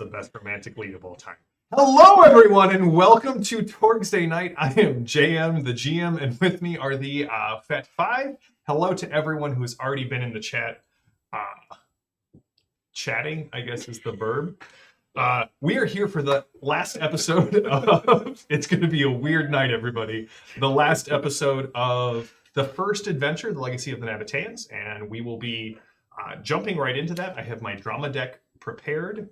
best romantic lead of all time. Hello, everyone, and welcome to Torg's Day Night. I am JM, the GM, and with me are the Faites Five. Hello to everyone who has already been in the chat. Chatting, I guess, is the verb. We are here for the last episode of... It's going to be a weird night, everybody. The last episode of the first adventure, The Legacy of the Nabateans, and we will be jumping right into that. I have my drama deck prepared.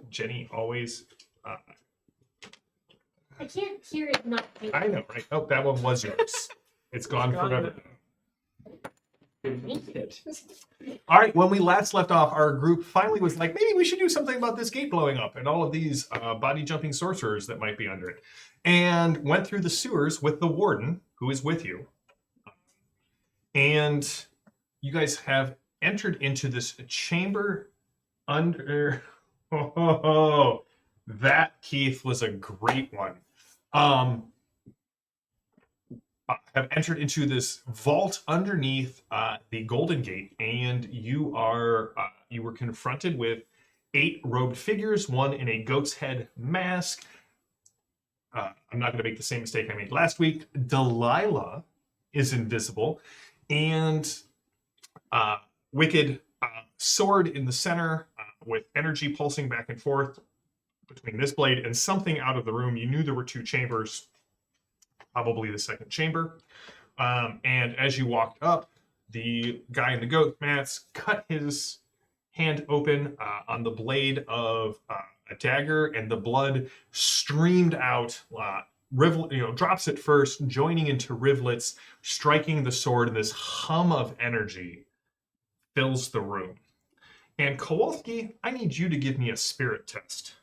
Jenny always... I can't hear it not. I know, right? Oh, that one was yours. It's gone forever. All right, when we last left off, our group finally was like, maybe we should do something about this gate blowing up and all of these body-jumping sorcerers that might be under it. And went through the sewers with the warden, who is with you. And you guys have entered into this chamber under... Oh, that, Keith, was a great one. Have entered into this vault underneath the Golden Gate, and you were confronted with 8 robed figures, one in a goat's head mask. I'm not going to make the same mistake I made last week. Delilah is invisible, and wicked sword in the center with energy pulsing back and forth between this blade and something out of the room. You knew there were 2 chambers. Probably the second chamber. And as you walked up, the guy in the goat mask cut his hand open on the blade of a dagger, and the blood streamed out, drops at first, joining into rivulets, striking the sword, and this hum of energy fills the room. And Kowalski, I need you to give me a spirit test.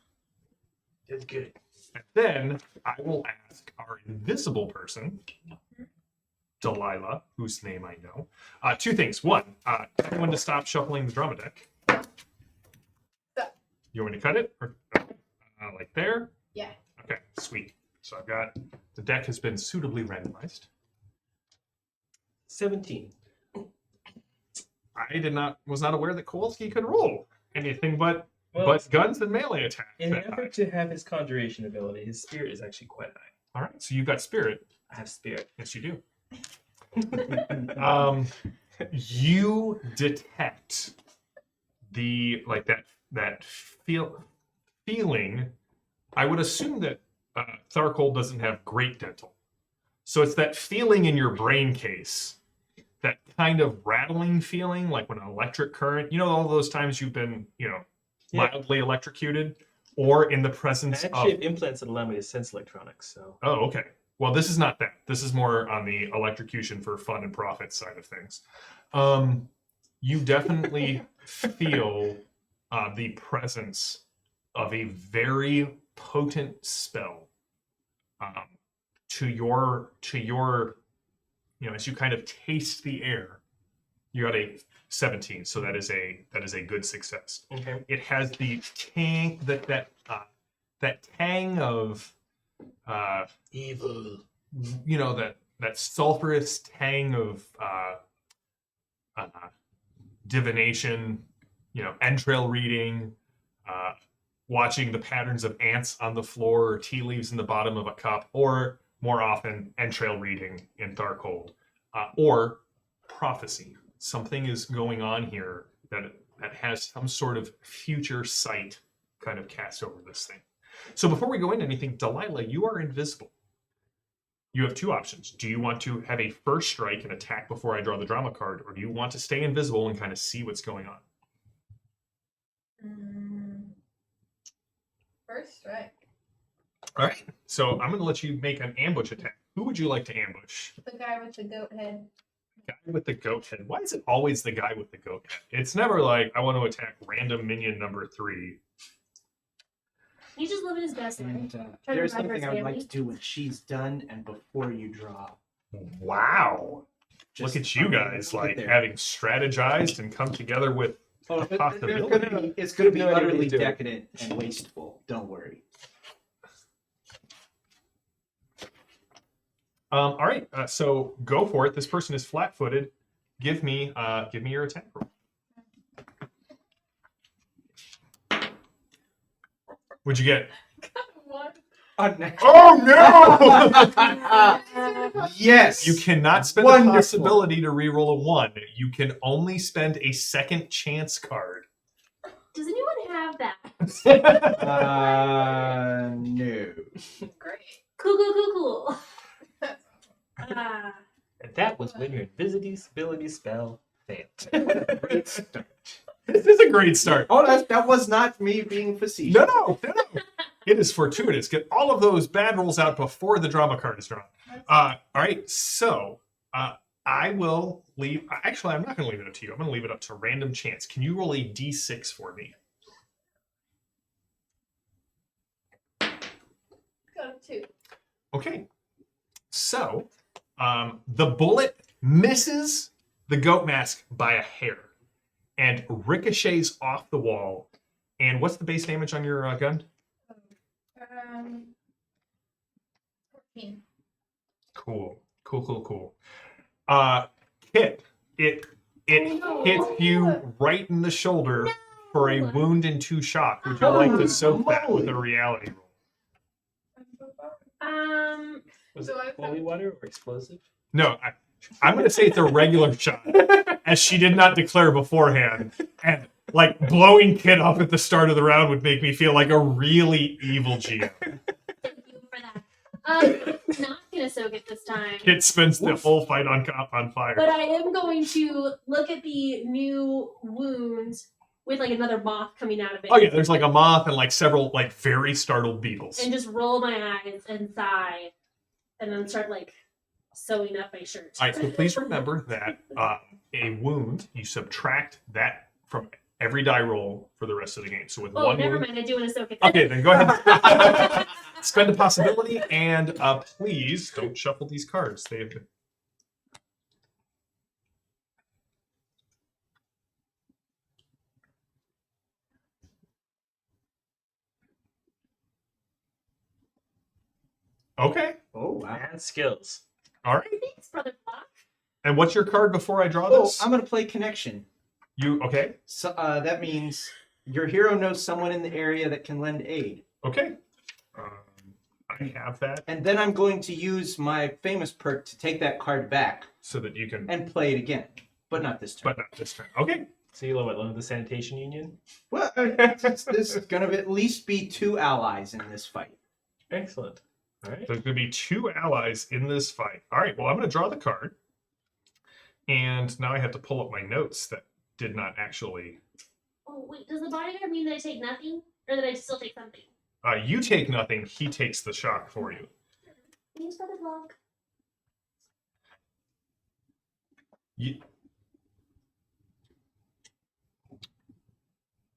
That's good. And then I will ask our invisible person, Delilah, whose name I know, 2 things. 1, everyone to stop shuffling the drama deck. You want me to cut it? Or, like there? Yeah. Okay, sweet. So I've got, the deck has been suitably randomized. 17. I was not aware that Kowalski could roll anything but guns and melee attacks. In an effort to have his conjuration ability, his spirit is actually quite high. All right, so you've got spirit. I have spirit. Yes, you do. You detect that feeling. I would assume that Tharkold doesn't have great dental, so it's that feeling in your brain case, that kind of rattling feeling, like when an electric current. You know, all those times you've been, mildly electrocuted, or in the presence I actually have implants that allow me to sense electronics. So. Oh, okay. Well, this is not that. This is more on the electrocution for fun and profit side of things. You definitely feel the presence of a very potent spell. To your, as you kind of taste the air, you got a 17, so that is a good success. Okay. It has the tang that tang of Evil. That sulfurous tang of divination, entrail reading, watching the patterns of ants on the floor or tea leaves in the bottom of a cup, or more often entrail reading in Tharkold, or prophecy. Something is going on here that has some sort of future sight kind of cast over this thing. So before we go into anything, Delilah, you are invisible. You have 2 options. Do you want to have a first strike and attack before I draw the drama card, or do you want to stay invisible and kind of see what's going on? First strike. All right. So I'm going to let you make an ambush attack. Who would you like to ambush? The guy with the goat head. Guy with the goat head. Why is it always the guy with the goat head? It's never like, I want to attack random minion number 3. He's just living his best life. And Trying to there's provide for something his I would like family. to do when she's done and before you draw. Wow. Just Look at you guys, get like, there. having strategized and come together with Oh, a possibility. it's going to be No idea what utterly he's doing. decadent and wasteful. Don't worry. All right, so go for it. This person is flat-footed. Give me your attack roll. What'd you get? What? Oh no! Yes. You cannot spend a Wonderful. possibility to reroll a 1. You can only spend a second chance card. Does anyone have that? No. Great. Cool. And that was when your invisibility spell failed. Great start. This is a great start. Oh, that was not me being facetious. No. It is fortuitous. Get all of those bad rolls out before the drama card is drawn. All right, so I will leave. Actually, I'm not going to leave it up to you. I'm going to leave it up to random chance. Can you roll a d6 for me? Got 2. Okay. So the bullet misses the goat mask by a hair and ricochets off the wall. And what's the base damage on your gun? 14. Cool. Kit, it no. hits you right in the shoulder for a wound and 2 shock. Would you like to soak that with a reality roll? Was it holy water or explosive? No, I'm going to say it's a regular shot, as she did not declare beforehand. And like blowing Kit up at the start of the round would make me feel like a really evil GM. Thank you for that. Not gonna soak it this time. Kit spends the whole fight on fire. But I am going to look at the new wounds with like another moth coming out of it. Oh yeah, there's like a moth and like several like very startled beetles. And just roll my eyes and sigh, and then start like sewing up my shirt. All right, so please remember that a wound, you subtract that from every die roll for the rest of the game. So with Oh, one never wound, mind. I do want to soak it. okay, then go ahead. Spend a possibility, and please don't shuffle these cards. They have been... Okay. Oh, wow. And skills. All right. Thanks, Brother Block. And what's your card before I draw Oh, this? I'm going to play Connection. You okay? So, that means your hero knows someone in the area that can lend aid. Okay. I have that And then I'm going to use my famous perk to take that card back so that you can, and play it again. But not this turn. but not this turn. Okay. So you loan the sanitation union? Well, there's going to at least be 2 allies in this fight. Excellent. All right. There's going to be 2 allies in this fight. All right. Well, I'm going to draw the card. And now I have to pull up my notes that did not actually... Oh wait, does the bodyguard mean that I take nothing, or that I still take something? You take nothing. He takes the shock for you. Thanks, Brother Block.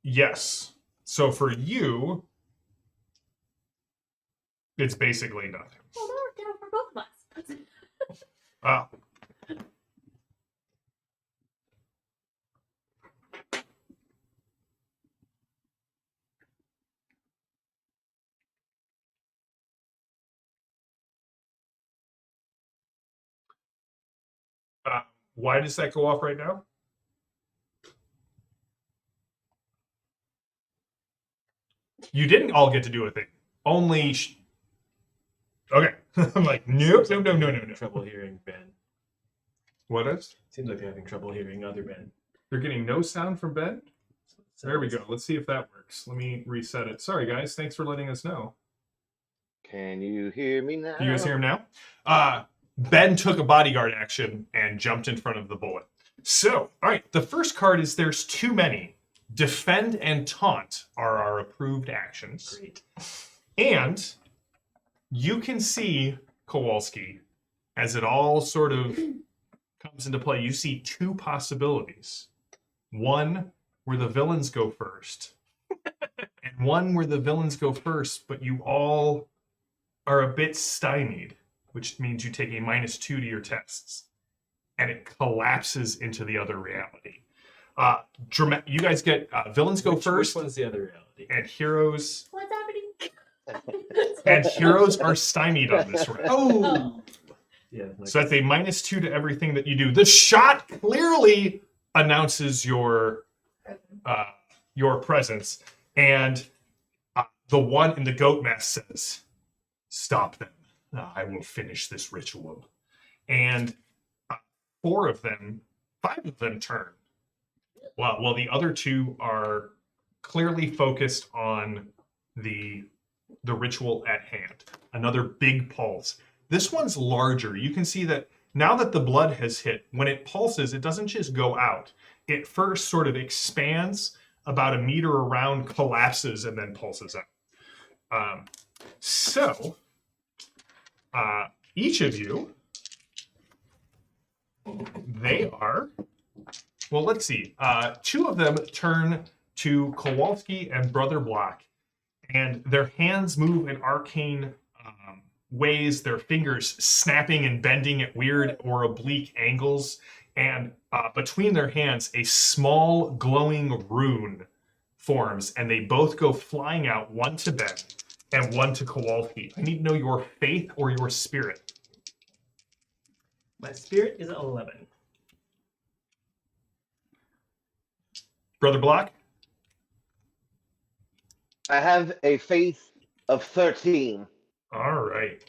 Yes. So for you, it's basically nothing. Well, that worked out for both of us. Ah. Why does that go off right now? You didn't all get to do a thing. Only. Okay. I'm like, no. Trouble hearing Ben. What is? Seems like they're having trouble hearing other Ben. They're getting no sound from Ben? There we go. Let's see if that works. Let me reset it. Sorry, guys. Thanks for letting us know. Can you hear me now? Can you guys hear him now? Ben took a bodyguard action and jumped in front of the bullet. So, all right. The first card is There's Too Many. Defend and Taunt are our approved actions. Great. And you can see Kowalski as it all sort of comes into play. You see 2 possibilities. One where the villains go first, and one where the villains go first, but you all are a bit stymied, which means you take a -2 to your tests, and it collapses into the other reality. You guys get villains go first, Which one's the other reality? and heroes What's happening? and heroes are stymied on this round. Oh! Yeah. Like, So that's a -2 to everything that you do. The shot clearly announces your presence, and the one in the goat mask says, "Stop them. I will finish this ritual." And 5 of them turn. While the other 2 are clearly focused on the ritual at hand. Another big pulse. This one's larger. You can see that now that the blood has hit, when it pulses, it doesn't just go out. It first sort of expands about a meter around, collapses, and then pulses out. So, each of you, they are, well, let's see. 2 of them turn to Kowalski and Brother Block, and their hands move in arcane ways, their fingers snapping and bending at weird or oblique angles, and between their hands, a small glowing rune forms, and they both go flying out, one to Ben and one to Kowalski. I need to know your faith or your spirit. My spirit is 11. Brother Block? I have a faith of 13. All right.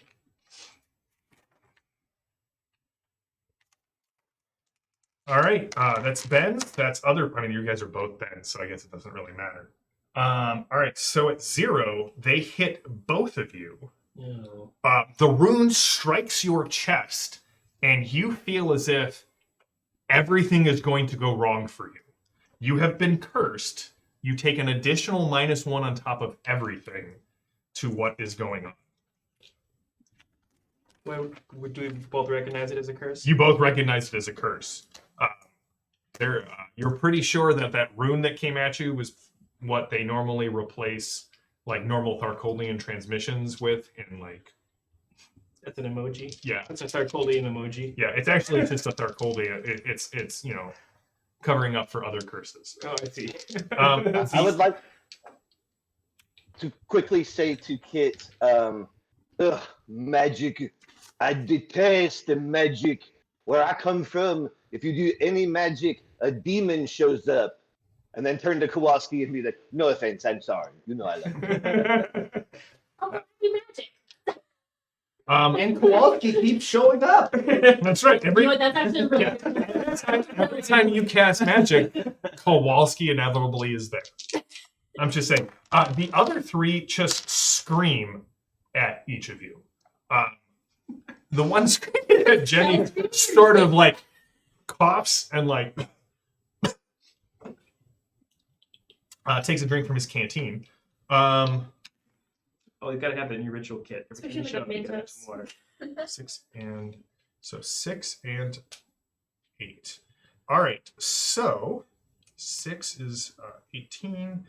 All right, that's Ben. That's other. I mean, you guys are both Ben, so I guess it doesn't really matter. All right, so at 0, they hit both of you. No. The rune strikes your chest, and you feel as if everything is going to go wrong for you. You have been cursed. You take an additional -1 on top of everything to what is going on. Do we both recognize it as a curse? You both recognize it as a curse. You're pretty sure that rune that came at you was what they normally replace like normal Tharkoldian transmissions with in like. That's an emoji. Yeah. That's a Tharkoldian emoji. Yeah, it's actually just a Tharkoldia. It's covering up for other curses. Oh, I see. I would like to quickly say to Kit, magic. I detest the magic. Where I come from, if you do any magic, a demon shows up. And then turn to Kowalski and be like, "No offense, I'm sorry. You know I love you." Oh, happy magic. And Kowalski keeps showing up. That's right. You know what? That's actually really Every time you cast magic, Kowalski inevitably is there. I'm just saying. The other 3 just scream at each of you. The one screaming at Jenny sort of like coughs and like takes a drink from his canteen. Oh, you gotta have that in your ritual kit. Every time you Especially show like up, you gotta have Mentos. some water. 6 and 8. All right, so 6 is 18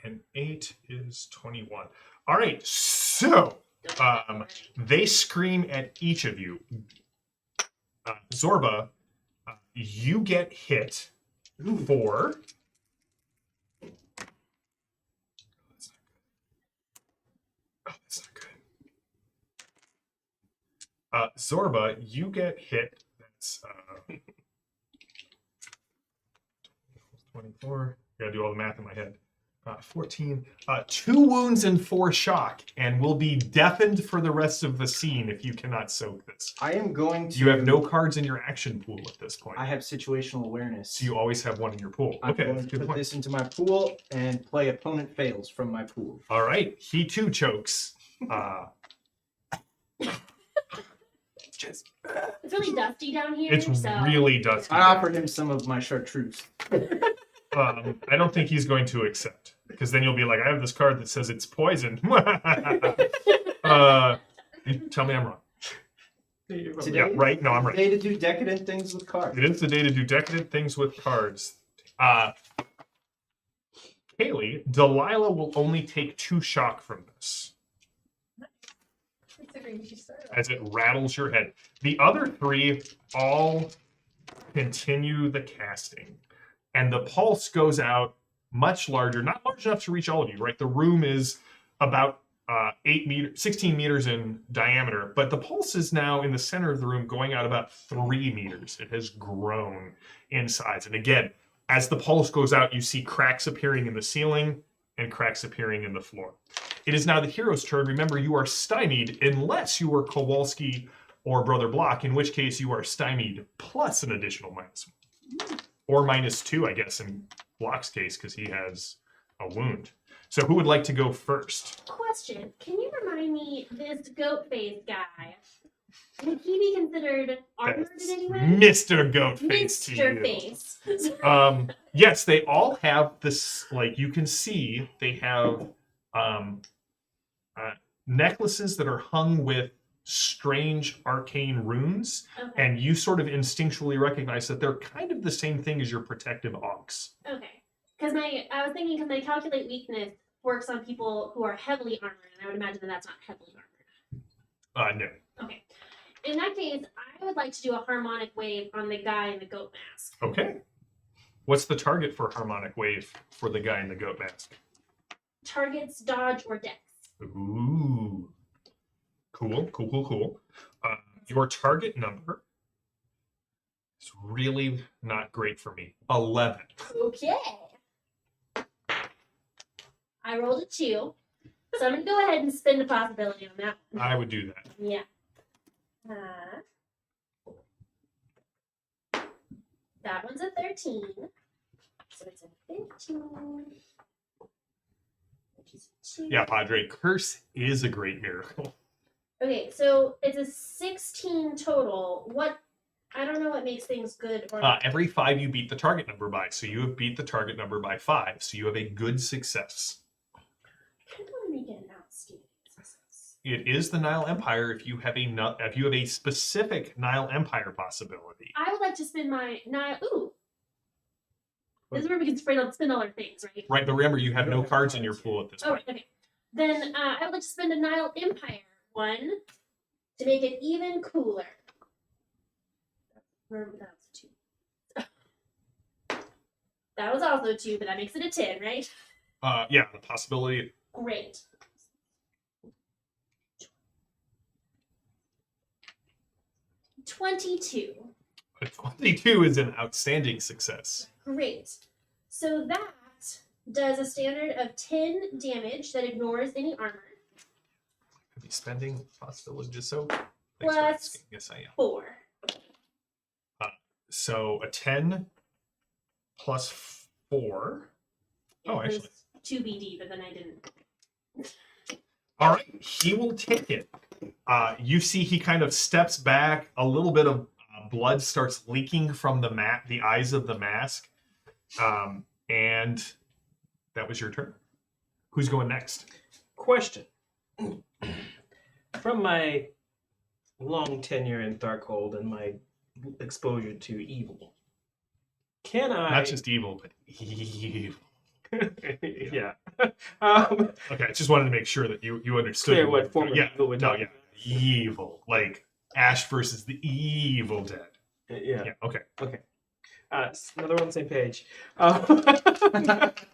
and 8 is 21. All right, so they scream at each of you. Zorba, you get hit for. That's not good. Zorba, you get hit. That's 24. Gotta do all the math in my head. 14. 2 wounds and 4 shock, and will be deafened for the rest of the scene if you cannot soak this. I am going to. You have no cards in your action pool at this point. I have situational awareness. So you always have one in your pool. I'm Okay, going that's a to good put point. this into my pool and play opponent fails from my pool. All right, he too chokes. It's really dusty down here. It's so really dusty. I offered him some of my chartreuse. I don't think he's going to accept, because then you'll be like, I have this card that says it's poison. You tell me I'm wrong. Today, Yeah, right? No, I'm right. Day to do decadent things with cards. It is the day to do decadent things with cards. Kaylee, Delilah will only take 2 shock from this as it rattles your head. The other 3 all continue the casting, and the pulse goes out much larger, not large enough to reach all of you, right? The room is about 16 meters in diameter, but the pulse is now in the center of the room going out about 3 meters. It has grown in size. And again, as the pulse goes out, you see cracks appearing in the ceiling and cracks appearing in the floor. It is now the hero's turn. Remember, you are stymied unless you are Kowalski or Brother Block, in which case you are stymied plus an additional -1. Or -2, I guess, in Block's case, because he has a wound. So who would like to go first? Question: can you remind me, this goat face guy? Would he be considered armored in any way? Mr. Goatface to Mr. you. Face. Yes, they all have this, like you can see, they have necklaces that are hung with strange arcane runes, Okay. and you sort of instinctually recognize that they're kind of the same thing as your protective auks. Okay. Because I was thinking, because my calculate weakness works on people who are heavily armored, and I would imagine that that's not heavily armored. No. Okay. In that case, I would like to do a harmonic wave on the guy in the goat mask. Okay. What's the target for harmonic wave for the guy in the goat mask? Targets, dodge, or dex. Ooh. Cool. Your target number is really not great for me. 11. Okay. I rolled a 2, so I'm going to go ahead and spin the possibility on that one. I would do that. Yeah. That one's a 13. So it's a 15. Which is 2. Yeah, Padre, curse is a great miracle. Okay, so it's a 16 total. I don't know what makes things good or not. Every 5 you beat the target number by, so you have beat the target number by 5, so you have a good success. I kind of want to make it an outstanding success. It is the Nile Empire if you have a specific Nile Empire possibility. I would like to spin my Nile. Ooh. This is where we can spin all our things, right? Right, but remember, you have You no don't have cards in your cards pool at this Oh, point. right, okay. Then I would like to spend a Nile Empire one to make it even cooler. That was a 2. That was also a 2, but that makes it a 10, right? Yeah, the possibility. Great. $22. A 22 is an outstanding success. Great. So that does a standard of 10 damage that ignores any armor. Could be spending possibility just so. Plus- asking. Yes, I am. 4. So a 10 plus 4. Oh, It was actually. 2 BD, but then I didn't. All right, he will take it. You see, he kind of steps back. A little bit of blood starts leaking from the eyes of the mask, and that was your turn. Who's going next? Question. From my long tenure in Darkhold and my exposure to evil, can I... Not just evil, but evil. yeah. Okay, I just wanted to make sure that you understood. Clear what form of yeah, evil we're no, talking yeah, evil, like Ash versus the Evil Dead. Yeah. Okay. Another on the same page.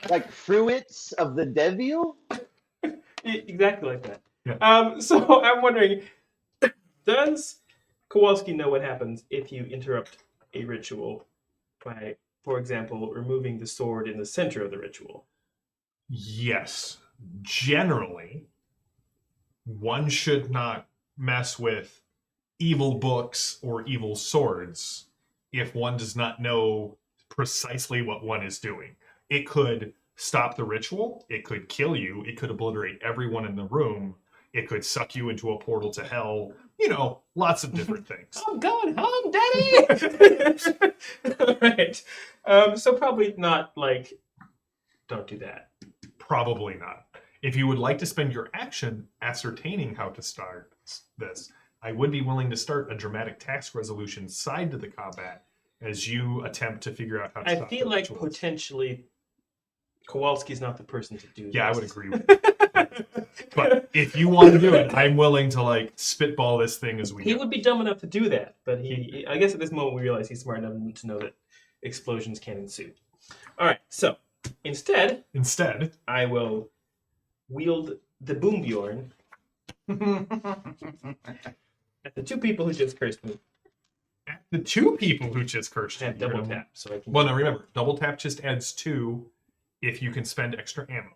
Like fruits of the devil? Exactly like that. Yeah. So I'm wondering, does Kowalski know what happens if you interrupt a ritual by, for example, removing the sword in the center of the ritual? Yes. Generally, one should not mess with evil books or evil swords if one does not know precisely what one is doing. It could stop the ritual, it could kill you, it could obliterate everyone in the room, it could suck you into a portal to hell, lots of different things. I'm going home, Daddy! All right. So probably not like, don't do that. Probably not. If you would like to spend your action ascertaining how to start this, I would be willing to start a dramatic task resolution side to the combat as you attempt to figure out how to I stop feel the like rituals. potentially Kowalski's not the person to do this. Yeah, I would agree with that. But if you want to do it, I'm willing to spitball this thing as we He go. would be dumb enough to do that, but I guess at this moment we realize he's smart enough to know that explosions can ensue. All right, so instead, I will wield the Boombjorn at the two people who just cursed me. The two people who just cursed you. And double tap, so I can. Well, now remember, double tap just adds 2 if you can spend extra ammo.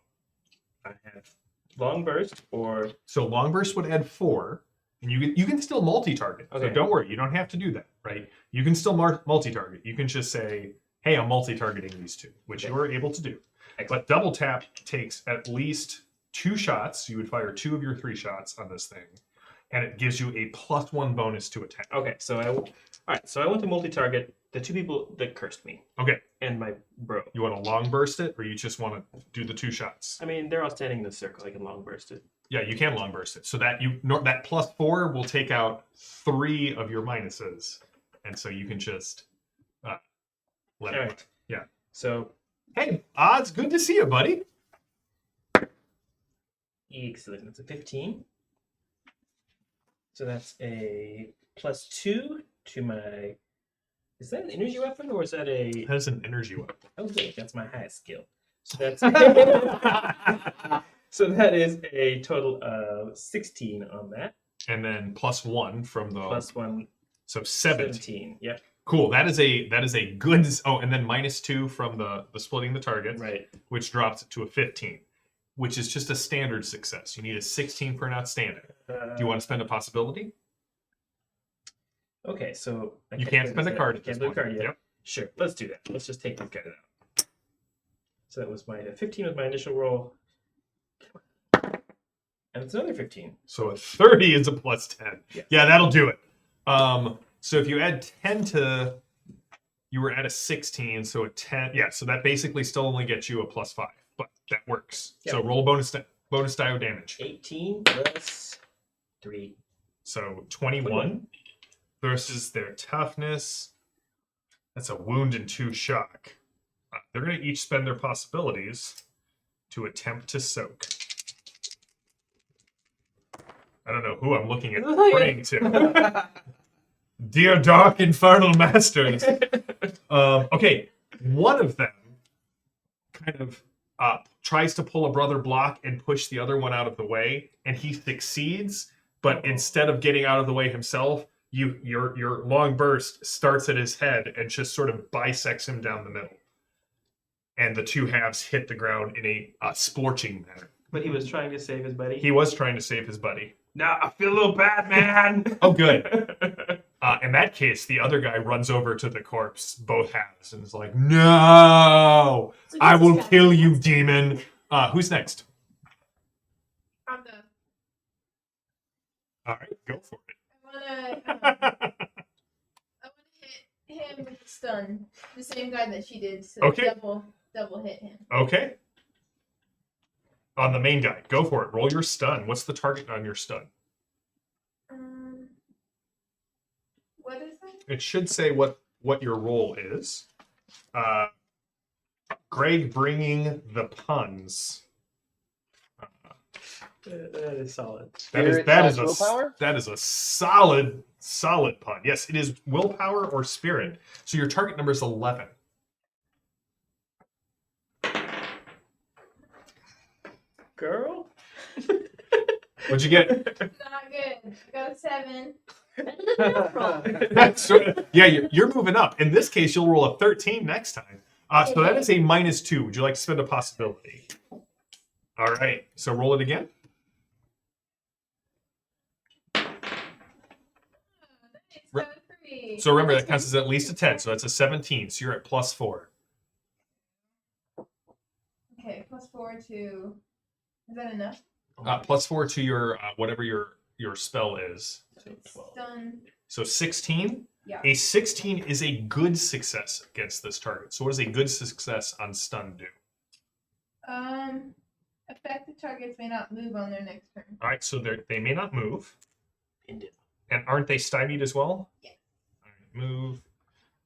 I have long burst or So long burst would add 4, and you can still multi-target. So Okay. don't worry, you don't have to do that, right? You can still multi-target. You can just say, "Hey, I'm multi-targeting these two," which Okay. you are able to do. Excellent. But double tap takes at least 2 shots. You would fire 2 of your 3 shots on this thing, and it gives you a +1 bonus to attack. Okay, so all right. So I want to multi-target the 2 people that cursed me Okay, and my bro. you want to long burst it, or you just want to do the 2 shots? I mean, they're all standing in a circle. I can long burst it. Yeah, you can long burst it. So that that +4 will take out 3 of your minuses, and so you can just let All it. right. Yeah. So Hey, Odds, good to see you, buddy. excellent. That's a 15. So that's a +2 to my. Is that an energy weapon or is that a? That is an energy weapon. Oh, good. That's my highest skill. So that's. So that is a total of 16 on that. And then +1 from the +1, so 17. 17. Yep. Cool. That is a good. Oh, and then -2 from the splitting the target, Right. which drops it to a 15, which is just a standard success. You need a 16 for an outstanding. Do you want to spend a possibility? Okay, so You can't spend a card. I At can't this spend a card point. yet. Yep. Sure, let's do that. Let's just take these guys out. So that was my 15 was my initial roll, and it's another 15. So a 30 is a +10. Yeah. Yeah, that'll do it. So if you add 10 to, you were at a 16, so a 10. Yeah, so that basically still only gets you a +5, but that works. So Yep. roll bonus die damage. 18 plus 3. So 21 versus their toughness. That's a wound and 2 shock. They're going to each spend their possibilities to attempt to soak. I don't know who I'm looking at praying to. Dear Dark Infernal Masters. Okay, one of them kind of tries to pull a brother block and push the other one out of the way, and he succeeds. But instead of getting out of the way himself, your long burst starts at his head and just sort of bisects him down the middle. And the 2 halves hit the ground in a scorching manner. But he was trying to save his buddy. He was trying to save his buddy. Now I feel a little bad, man. Oh, good. In that case, the other guy runs over to the corpse, both halves, and is like, "No, So I this will is kill you, bad. demon." Who's next? I'm done. All right, go for I it. wanna hit him with the stun. The same guy that she did. So Okay. double hit him. Okay. On the main guy, go for it. Roll your stun. What's the target on your stun? What is that? It should say what your roll is. Greg bringing the puns. That is solid. That is Spirit / willpower? that is a solid pun. Yes, it is willpower or spirit. So your target number is 11. Girl. What'd you get? Not good. I got a 7. Yeah, you're moving up. In this case, you'll roll a 13 next time. So that is a -2. Would you like to spend a possibility? All right. So roll it again. Nice, got a 3. So remember, that counts as at least a 10. So that's a 17. So you're at +4. Okay, +4 to. Is that enough? +4 to your whatever your spell is. Stun. So 16. Yeah. A 16 is a good success against this target. So what does a good success on stun do? Affected targets may not move on their next turn. All right, so they may not move. Indeed. And aren't they stymied as well? Yeah. All right, move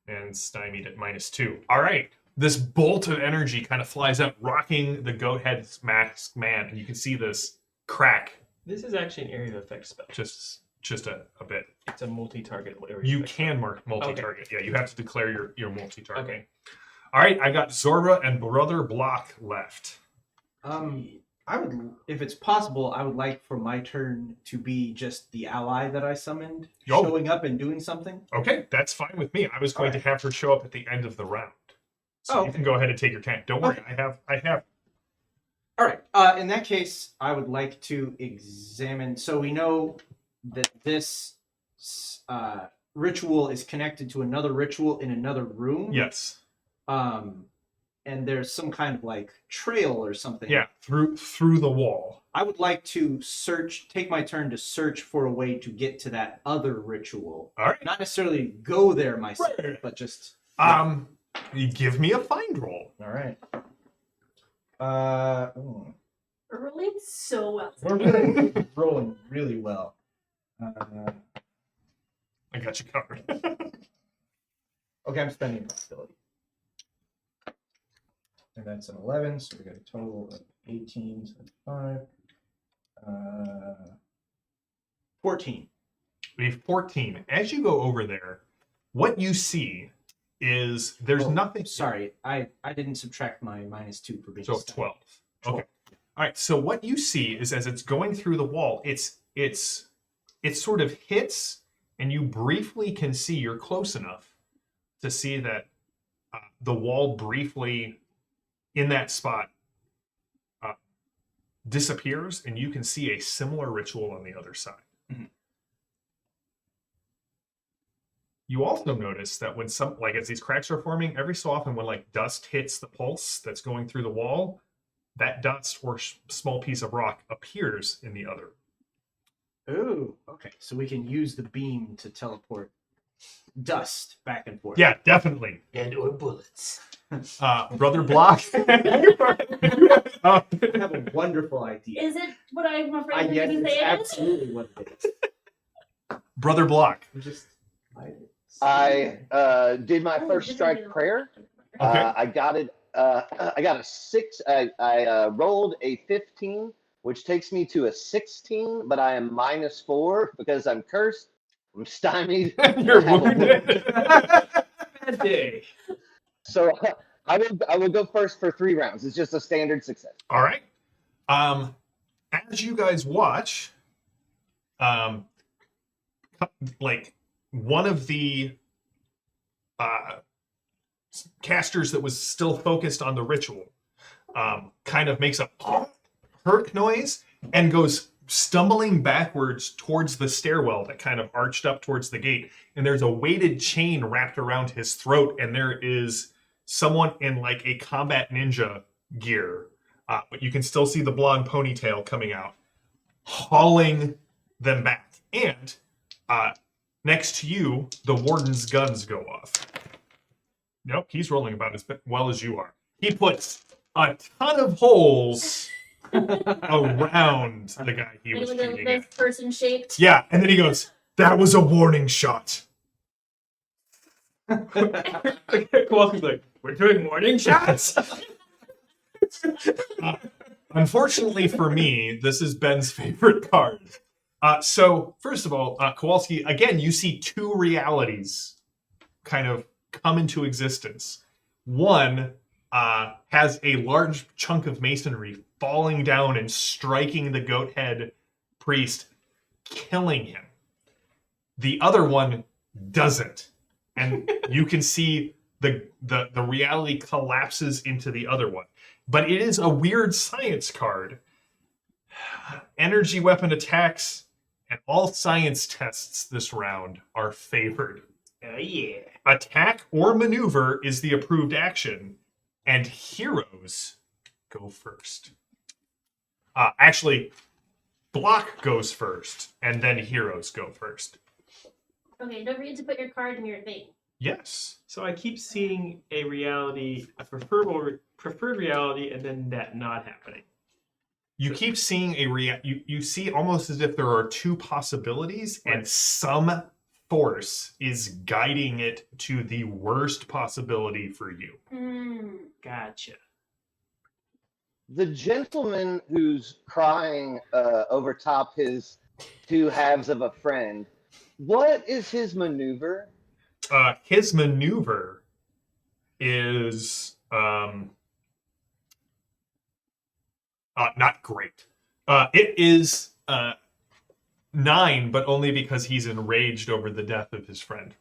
and stymied at -2. All right. This bolt of energy kind of flies up, rocking the goat head's masked man, and you can see this crack This is actually an area of effect spell. just a bit. It's a multi-target area. You effect can mark multi-target. Yeah, you have to declare your multi-target. Okay. All right, I got Zorba and Brother Block left. I would, if it's possible, I would like for my turn to be just the ally that I summoned, Yo. showing up and doing something. Okay, that's fine with me. I was going to have her show up at the end of the round. So Oh, you can go ahead and take your time. Don't worry, I have All right. In that case, I would like to examine. So we know that this ritual is connected to another ritual in another room. Yes. And there's some kind of like trail or something. Yeah, through the wall. I would like to take my turn to search for a way to get to that other ritual. All right. Not necessarily go there myself, but just. You give me a find roll. All right. We're rolling so well. We're rolling really well. I got you covered. Okay, I'm spending a possibility. And that's an 11, so we got a total of 18, so 5. 14. We have 14. As you go over there, what you see is there's nothing. Sorry, I didn't subtract my -2 for being So 12. Okay. All right. So what you see is as it's going through the wall, it sort of hits, and you briefly can see. You're close enough to see that the wall briefly in that spot disappears, and you can see a similar ritual on the other side. Mm-hmm. You also notice that when as these cracks are forming, every so often when like dust hits the pulse that's going through the wall, that dust or small piece of rock appears in the other. Oh, okay. So we can use the beam to teleport dust back and forth. Yeah, definitely. And/or bullets. Brother Block. I have a wonderful idea. Is it what I'm afraid Yes, you're going to it's say it is? absolutely what it is. Brother Block. I did my first strike prayer. Okay. I got it. I got a 6. I rolled a 15, which takes me to a 16, but I am -4 because I'm cursed. I'm stymied. You're I have a wounded. Bad day. So I will go first for 3 rounds. It's just a standard success. All right. As you guys watch, like one of the casters that was still focused on the ritual kind of makes a herk noise and goes stumbling backwards towards the stairwell that kind of arched up towards the gate. And there's a weighted chain wrapped around his throat, and there is someone in like a combat ninja gear, but you can still see the blonde ponytail coming out, hauling them back. And next to you, the warden's guns go off. Nope, he's rolling about as well as you are. He puts a ton of holes around the guy he was Anyone shooting that's at. person shaped? Yeah, and then he goes, "That was a warning shot." Kowalski's like, we're doing morning shots. Unfortunately for me, this is Ben's favorite card. So, first of all, Kowalski, again, you see 2 realities kind of come into existence. One has a large chunk of masonry falling down and striking the goat head priest, killing him. The other one doesn't. And you can see the reality collapses into the other one. But it is a weird science card. Energy weapon attacks and all science tests this round are favored. Oh yeah. Attack or maneuver is the approved action, and heroes go first. Actually, block goes first, and then heroes go first. Okay, don't forget to put your card in your thing. Yes. So I keep seeing a preferred reality, and then that not happening. You keep seeing you see almost as if there are 2 possibilities, and some force is guiding it to the worst possibility for you. Gotcha. The gentleman who's crying over top his 2 halves of a friend, what is his maneuver? His maneuver is not great. It is 9, but only because he's enraged over the death of his friend.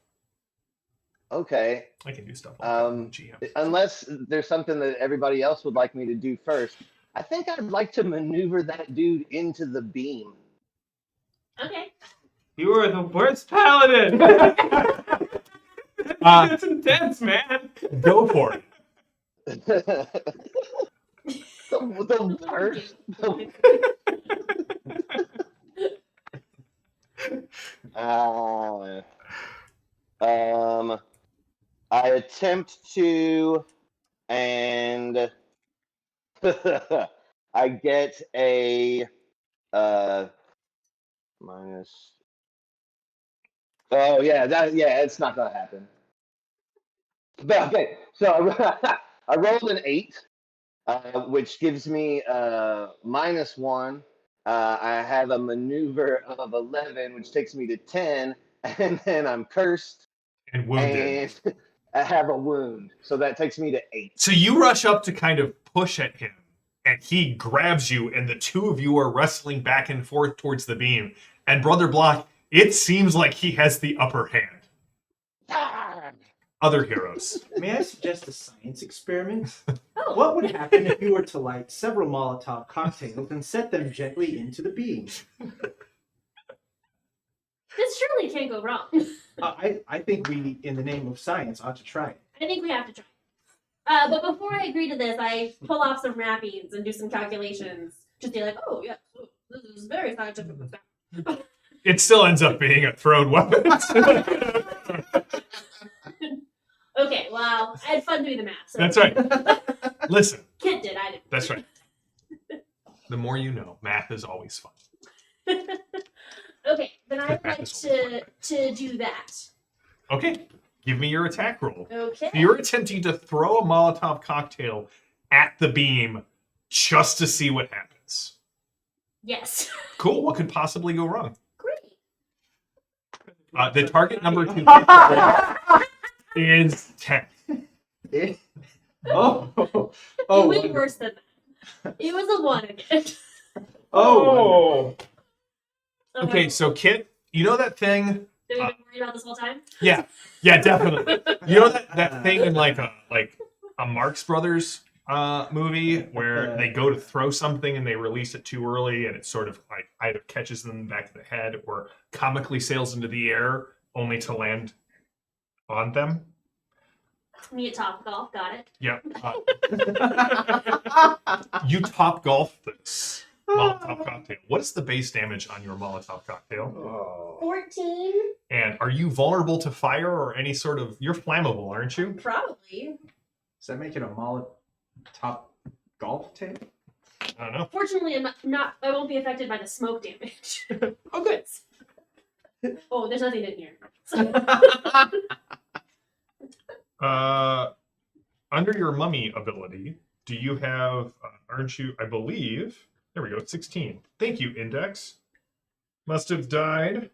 Okay. I can do stuff like that. GM. Unless there's something that everybody else would like me to do first, I think I'd like to maneuver that dude into the beam. Okay. You are the worst paladin. That's intense, man. Go for it. the worst. I attempt to, and I get a minus. Oh yeah, it's not gonna happen. But okay, so I rolled an 8, which gives me -1. I have a maneuver of 11, which takes me to 10, and then I'm cursed And wounded. and I have a wound, so that takes me to 8. So you rush up to kind of push at him, and he grabs you, and the two of you are wrestling back and forth towards the beam. And Brother Block, it seems like he has the upper hand. Other heroes. May I suggest a science experiment? Oh. What would happen if you were to light several Molotov cocktails and set them gently into the beam? This surely can't go wrong. I think we, in the name of science, ought to try it. I think we have to try. But before I agree to this, I pull off some wrappings and do some calculations to say like, oh yeah, this is very scientific. It still ends up being a thrown weapon. Okay, well, I had fun doing the math. So That's right. Listen, Kit did, I didn't. that's right. The more you know, math is always fun. Okay, then I'd Math like is always to do that. Okay, give me your attack roll. Okay. You're attempting to throw a Molotov cocktail at the beam just to see what happens. Yes. Cool. What could possibly go wrong? Great. The target number 2 is 10. Oh, It went wonderful. worse than that. It was a 1 again. Oh, Okay, so Kit, you know that thing? That we've been worried about this whole time? Yeah, definitely. You know that thing in like a Marx Brothers movie where they go to throw something and they release it too early and it sort of like either catches them in the back of the head or comically sails into the air only to land on them. Me at Top Golf, got it. Yep. You top golf this Molotov cocktail. What is the base damage on your Molotov cocktail? 14? And are you vulnerable to fire or any sort of... You're flammable, aren't you? Probably. does that make it a Molotov golf tail? I don't know. Fortunately, I'm not. I won't be affected by the smoke damage. Oh, good. Oh, there's nothing in here. Under your mummy ability, do you have... aren't you... I believe... There we go, 16. Thank you, Index. Must have died.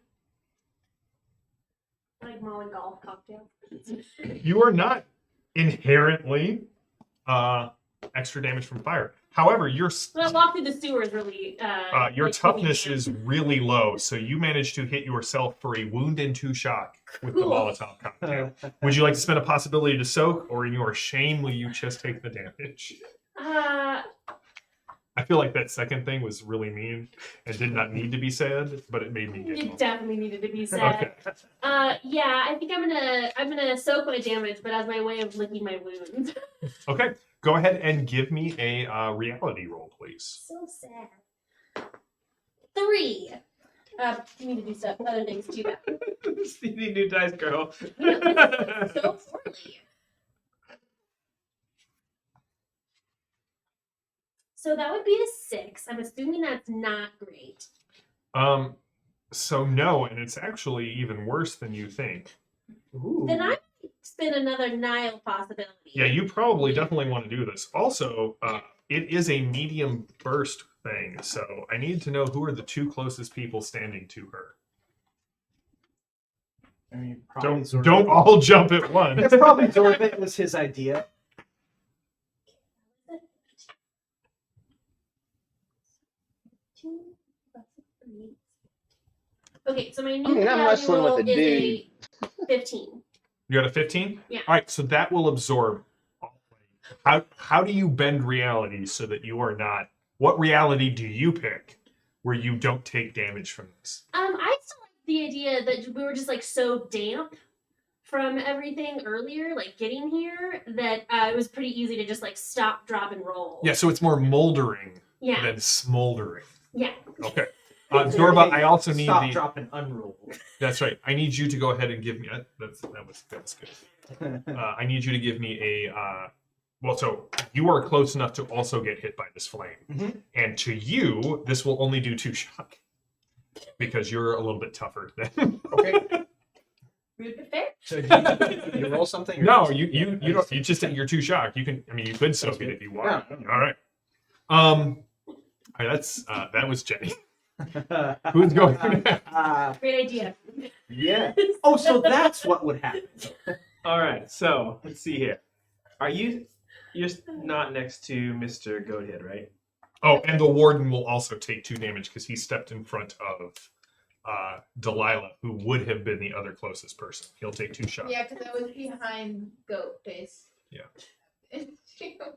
Like Molly golf cocktail. You are not inherently extra damage from fire. However, your When I walk through the sewers, really. your like, toughness really is really low, so you managed to hit yourself for a wound and 2 shock with the Cool. Molotov cocktail. Would you like to spend a possibility to soak, or in your shame will you just take the damage? I feel like that second thing was really mean and did not need to be said, but it made me It giggle. definitely needed to be said. Okay. Yeah, I think I'm gonna soak my damage, but as my way of licking my wounds. Okay. Go ahead and give me a reality roll, please. So sad. 3. You need to do stuff, other things too. Stevie New Dice Girl. So poorly. So that would be a 6. I'm assuming that's not great. So no, and it's actually even worse than you think. Ooh. Then I might spin another Nile possibility. Yeah, you probably definitely want to do this. Also, it is a medium burst thing, so I need to know who are the 2 closest people standing to her. I mean, probably Don't all jump at once. It's probably Zorbit was his idea. Okay, so my new I mean, I'm reality wrestling with roll a is dude. a 15. You got a 15? Yeah. All right, so that will absorb. How do you bend reality so that you are not What reality do you pick where you don't take damage from this? I still like the idea that we were just like so damp from everything earlier, like getting here, that it was pretty easy to just like stop, drop, and roll. Yeah, so it's more moldering Yeah. than smoldering. Yeah. Okay. Zorba, I also need Stop, drop, and unroll. That's right. I need you to go ahead and give me. That's good. I need you to give me a. Well, so you are close enough to also get hit by this flame, and to you, this will only do 2 shock because you're a little bit tougher than. Okay. Fair. So do you roll something? Or No, you don't. You just you're 2 shock. You can. I mean, you could soak it if you want. Yeah. All right. All right. That's that was Jenny. Who's going? Great idea. Yeah. Oh, so that's what would happen. All right, so let's see here. You're not next to Mr. Goathead, right? Oh, and the warden will also take 2 damage because he stepped in front of Delilah, who would have been the other closest person. He'll take 2 shots. Yeah, because I was behind Goat Face. Yeah.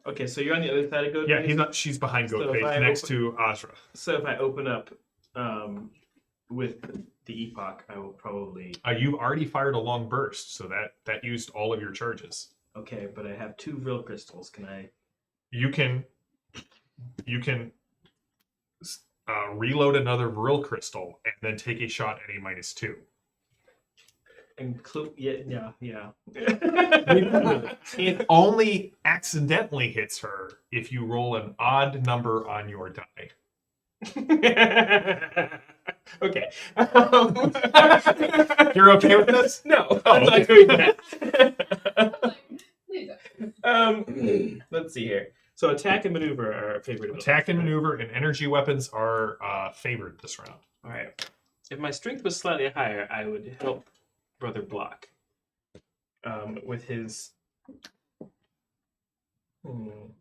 Okay, so you're on the other side of Goathead. Yeah, he's not. She's behind So if Goatface, I next to Azra. So if I open up with the epoch, I will probably. You've already fired a long burst, so that used all of your charges. Okay, but I have 2 real crystals. Can I? You can reload another Vril crystal and then take a shot at a -2. Include? Yeah. It only accidentally hits her if you roll an odd number on your die. Okay. You're okay with this? No, Oh, I'm not okay. doing that. Let's see here. So attack and maneuver are favorite. Attack and maneuver and energy weapons are favored this round. All right. If my strength was slightly higher, I would help Brother Block with his. You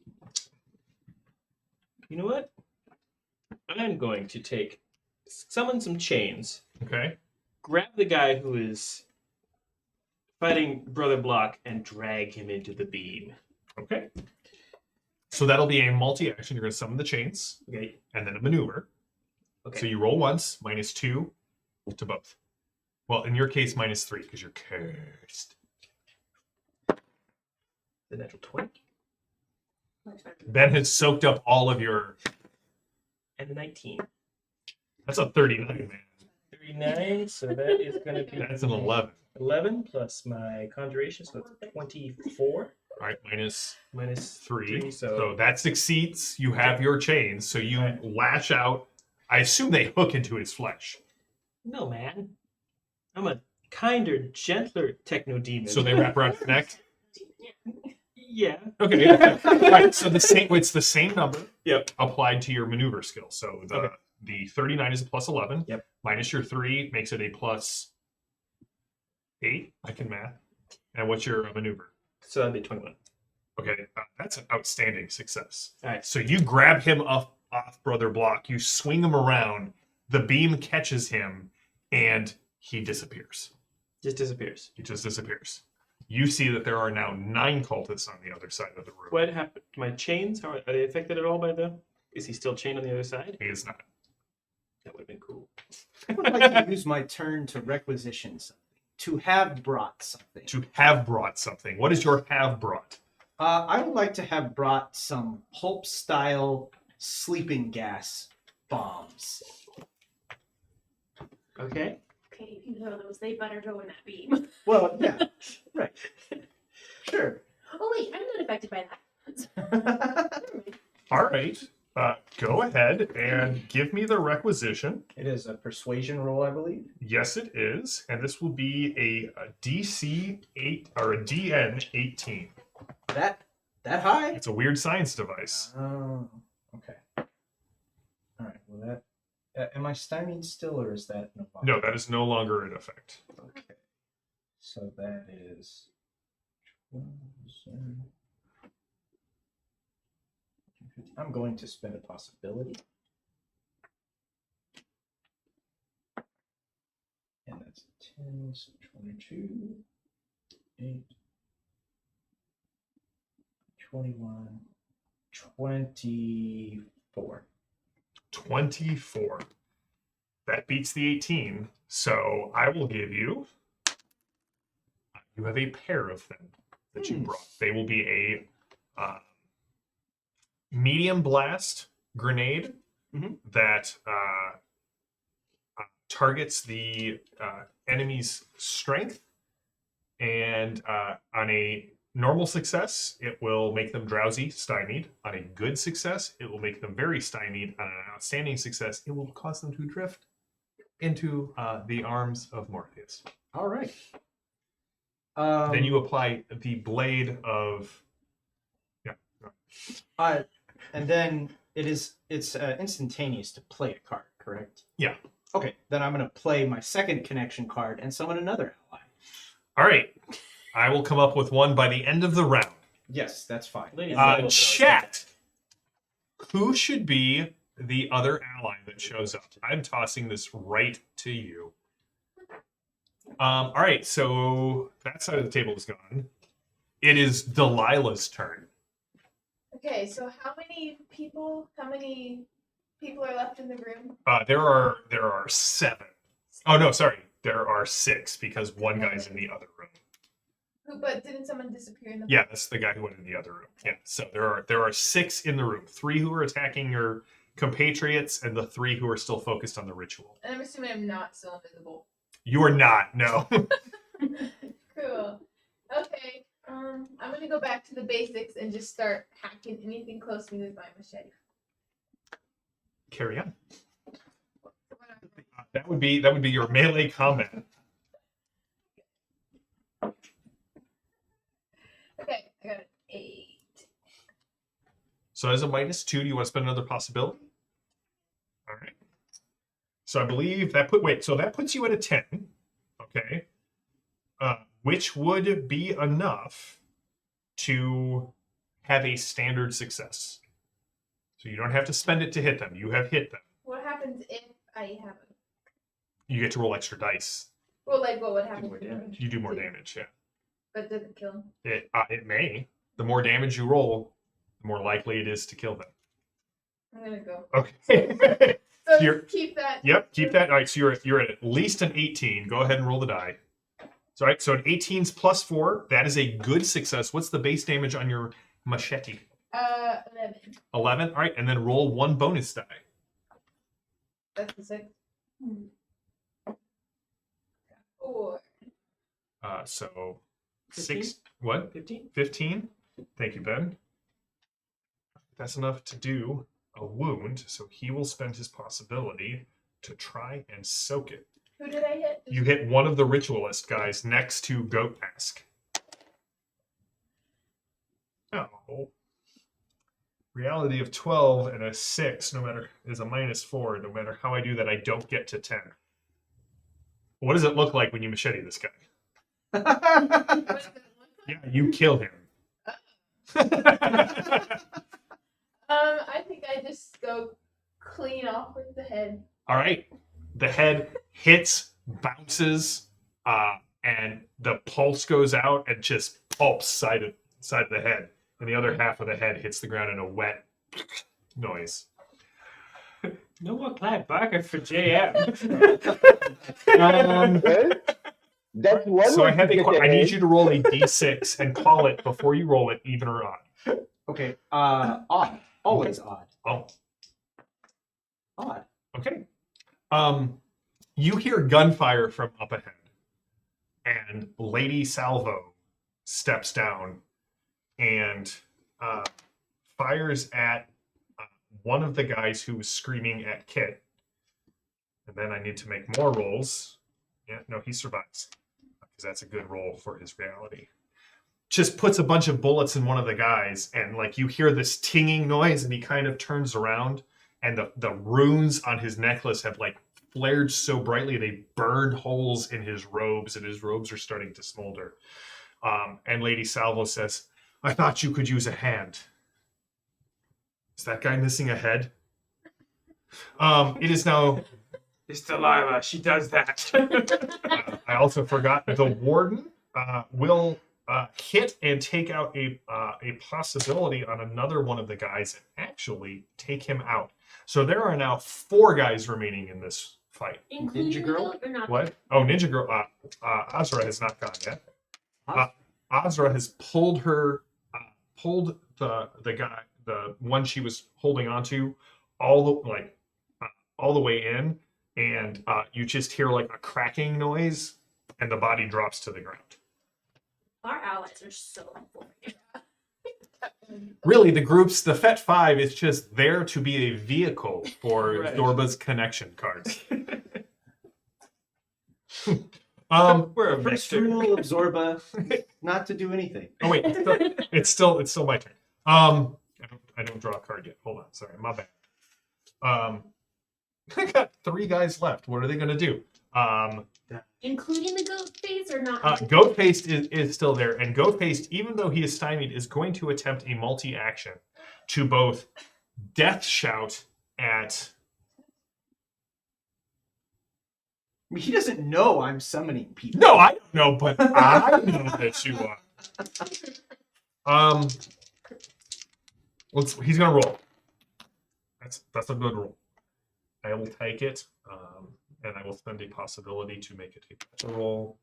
know what? I'm going to summon some chains. Okay. Grab the guy who is fighting Brother Block and drag him into the beam. Okay. So that'll be a multi-action. You're going to summon the chains. Okay. And then a maneuver. Okay. So you roll once, -2 to both. Well, in your case, -3 because you're cursed. The natural 20 Ben has soaked up all of your. and the 19. That's a 39, man. 39, so that is going to be. That's an 11. 11 plus my conjuration, so that's 24. All right, Minus -3. so So that succeeds. You have your chains, so you Right. lash out. I assume they hook into his flesh. No, man. I'm a kinder, gentler techno demon. So they wrap around his neck. Yeah. Okay. Right. So it's the same number. Yep. Applied to your maneuver skill. So the 39 is a +11. Yep. Minus your 3 makes it a +8. I can math. And what's your maneuver? So that'd be 21. Okay, that's an outstanding success. All right. So you grab him off Brother Block. You swing him around. The beam catches him, and he disappears. Just disappears. He just disappears. You see that there are now 9 cultists on the other side of the room. What happened to my chains? Are they affected at all by the? Is he still chained on the other side? He is not. That would have been cool. I would like to use my turn to requisition something. To have brought something. To have brought something. What is your have brought? I would like to have brought some pulp-style sleeping gas bombs. Okay. Okay, if you know those, they better go in that beam. Well, yeah, right. Sure. Oh wait, I'm not affected by that. All right. Go ahead and give me the requisition. It is a persuasion roll, I believe. Yes, it is. And this will be a DC 8 or a DN 18. That high? It's a weird science device. Oh, okay. All right. Well, that am I stymied still, or is that no longer? No, that is no longer in effect. Okay. So that is 12, I'm going to spend a possibility. And that's 10, so 22, 8, 21, 24. 24. That beats the 18. So I will give you. You have a pair of them that you brought. They will be a medium blast grenade that targets the enemy's strength, and on a normal success, it will make them drowsy, stymied. On a good success, it will make them very stymied. On an outstanding success, it will cause them to drift into the arms of Morpheus. All right. Then you apply the blade of... And then it's instantaneous to play a card, correct? Yeah. Okay, then I'm going to play my second connection card and summon another ally. All right. I will come up with one by the end of the round. Yes, that's fine. Chat. Who should be the other ally that shows up? I'm tossing this right to you. All right, so that side of the table is gone. It is Delilah's turn. Okay, so how many people are left in the room? There are 7. Oh no, sorry. There are 6 because one guy's in the other room. But didn't someone disappear in the Yeah, that's the guy who went in the other room. Yeah, so there are 6 in the room. 3 who are attacking your compatriots, and the 3 who are still focused on the ritual. And I'm assuming I'm not still invisible. You are not. No. Cool. Okay. I'm gonna go back to the basics and just start hacking anything close to me with my machete. Carry on. That would be your melee combat. Okay, I got an 8. So as a -2, do you want to spend another possibility? All right. So I believe that puts you at a 10. Okay. Which would be enough to have a standard success. So you don't have to spend it to hit them. You have hit them. What happens if I have a... You get to roll extra dice. Well, like, what would happen? more damage. You do more damage, yeah. But does it kill him? It may. The more damage you roll, the more likely it is to kill them. I'm gonna go. Okay. So You're- keep that. Yep, keep that. All right, so you're at least an 18. Go ahead and roll the die. So, all right, so an 18's plus 4. That is a good success. What's the base damage on your machete? 11. 11. All right, and then roll 1 bonus die. That's the 6. 4. So 15? 6. What? 15? 15. Thank you, Ben. That's enough to do a wound, so he will spend his possibility to try and soak it. Who did I hit? You hit one of the ritualist guys next to Goat Mask. Oh. Reality of 12 and a 6 is a -4. No matter how I do that, I don't get to 10. What does it look like when you machete this guy? What does it look like? Yeah, you kill him. I think I just go clean off with the head. All right. The head hits, bounces, and the pulse goes out and just pulps side of the head. And the other half of the head hits the ground in a wet noise. No more Clive Barker for JM. Well, that's one So way I have to get I need ahead. you to roll a d6 and call it before you roll it, even or odd. Okay, odd. Always odd. Oh, Odd. okay. You hear gunfire from up ahead, and Lady Salvo steps down and fires at one of the guys who was screaming at Kit. And then I need to make more rolls. Yeah, no, he survives. Because that's a good roll for his reality. Just puts a bunch of bullets in one of the guys, and like you hear this tinging noise, and he kind of turns around, and the runes on his necklace have like flared so brightly they burned holes in his robes, and his robes are starting to smolder. And Lady Salvo says, "I thought you could use a hand." Is that guy missing a head? It is now. It's Delilah. She does that. I also forgot the warden will hit and take out a possibility on another one of the guys and actually take him out. So there are now 4 guys remaining in this fight. Including Ninja Girl? the goat or not? What? Oh, Ninja Girl. Azra has not gone yet. Azra has pulled her, pulled the guy, the one she was holding onto, all the way in, and you just hear like a cracking noise, and the body drops to the ground. Our allies are so important. Really, the Faites Five is just there to be a vehicle for Right. Zorba's connection cards. We're a First mixture. rule of Zorba, not to do anything. Oh wait, it's still my turn. I don't draw a card yet. Hold on, sorry, my bad. I got 3 guys left. What are they gonna do? Including the goat face or not? Goat Faced is still there, and Goat Faced, even though he is stymied, is going to attempt a multi-action to both Death Shout at. I mean, he doesn't know I'm summoning people. No, I don't know, but I know that you are. He's gonna roll. That's a good roll. I will take it, and I will spend a possibility to make it a better roll.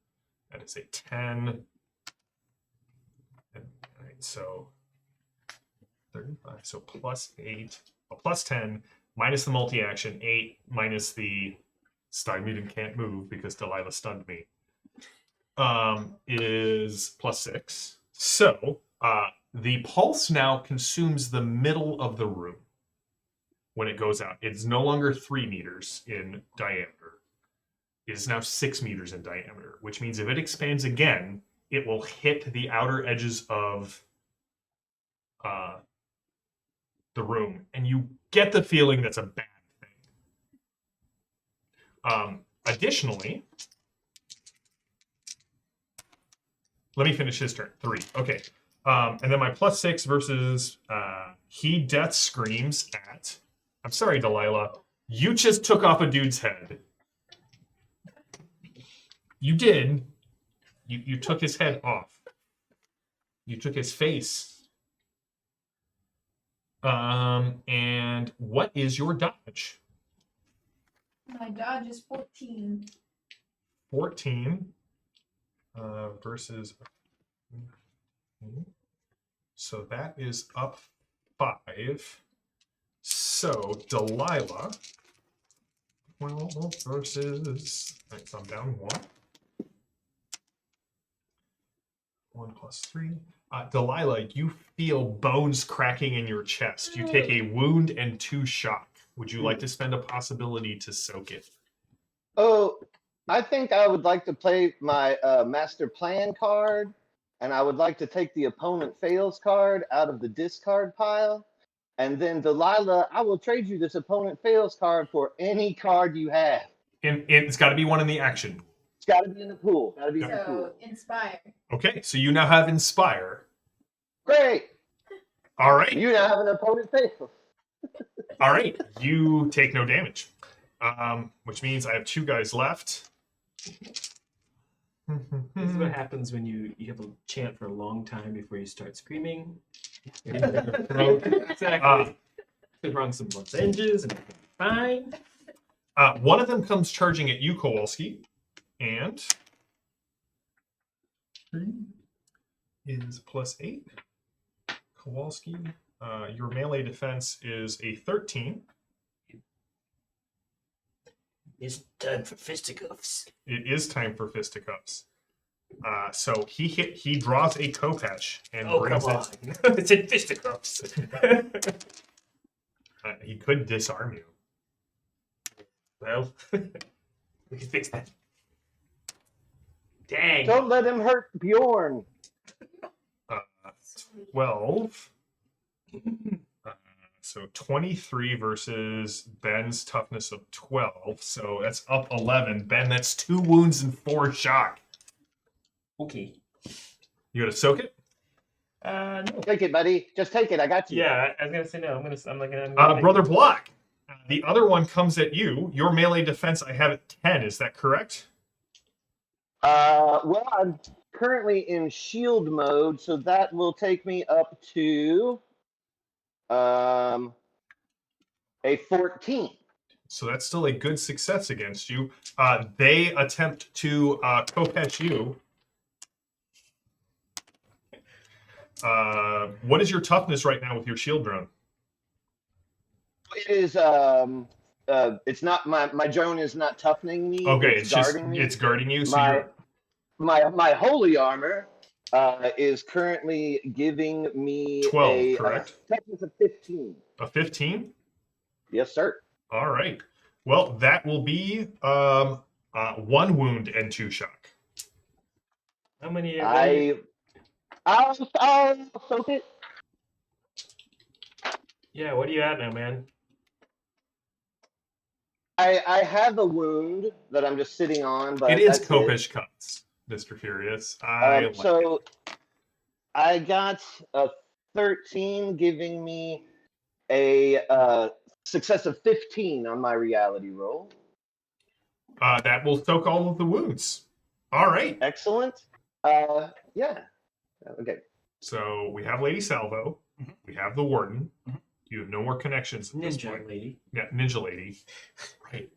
That is a 10. And, all right, so 35. So plus 8, plus 10, minus the multi-action, 8 minus the stymied and can't move because Delilah stunned me, is plus 6. So the pulse now consumes the middle of the room. When it goes out, it's no longer 3 meters in diameter. It is now 6 meters in diameter, which means if it expands again, it will hit the outer edges of the room. And you get the feeling that's a bad thing. Additionally, let me finish his turn. 3. Okay. And then my plus 6 versus he death screams at. I'm sorry, Delilah. You just took off a dude's head. You did. You took his head off. You took his face. And what is your dodge? My dodge is 14. 14 versus. So that is up 5. So Delilah, 12 versus. Right, so I'm down 1. 1 plus 3. Delilah, you feel bones cracking in your chest. You take a wound and 2 shock. Would you like to spend a possibility to soak it? Oh, I think I would like to play my master plan card, and I would like to take the opponent fails card out of the discard pile. And then Delilah, I will trade you this opponent fails card for any card you have. It's got to be one in the action. It's got to be in the pool. Got to be in the So, pool. inspire. Okay, so you now have Inspire. Great. All right. You now have an opponent fail. All right. You take no damage, which means I have 2 guys left. This is what happens when you have a chant for a long time before you start screaming. Exactly. Could run some lozenges and fine. One of them comes charging at you, Kowalski, and 3 is plus 8. Kowalski, your melee defense is a 13. It's time for fisticuffs. It is time for fisticuffs. So he draws a Kopech and brings come it. on. It's in fisticuffs. He could disarm you. Well, we can fix that. Dang. Don't let him hurt Bjorn. 12. So 23 versus Ben's toughness of 12. So that's up 11. Ben, that's 2 wounds and 4 shock. Okay. You gonna soak it? No. Take it, buddy. Just take it. I got you. Yeah, I was gonna say no. I'm gonna Brother Block. The other one comes at you. Your melee defense I have at 10. Is that correct? Well, currently in shield mode, so that will take me up to a 14. So that's still a good success against you. They attempt to Kopesh you. What is your toughness right now with your shield drone? It is it's not my drone is not toughening me. Okay, it's guarding me. It's guarding you. So my, you're my holy armor is currently giving me 12, correct? Toughness of 15. A 15? Yes, sir. All right. Well, that will be 1 wound and 2 shock. How many? I'll soak it. Yeah, what are you at now, man? I have a wound that I'm just sitting on, but It is that's Kopesh cuts, Mr. Furious. So I got a 13, giving me a success of 15 on my reality roll. That will soak all of the wounds. All right. Excellent. Yeah. Okay. So we have Lady Salvo. We have the Warden. You have no more connections at this point. Ninja lady. Yeah, Ninja Lady. Right.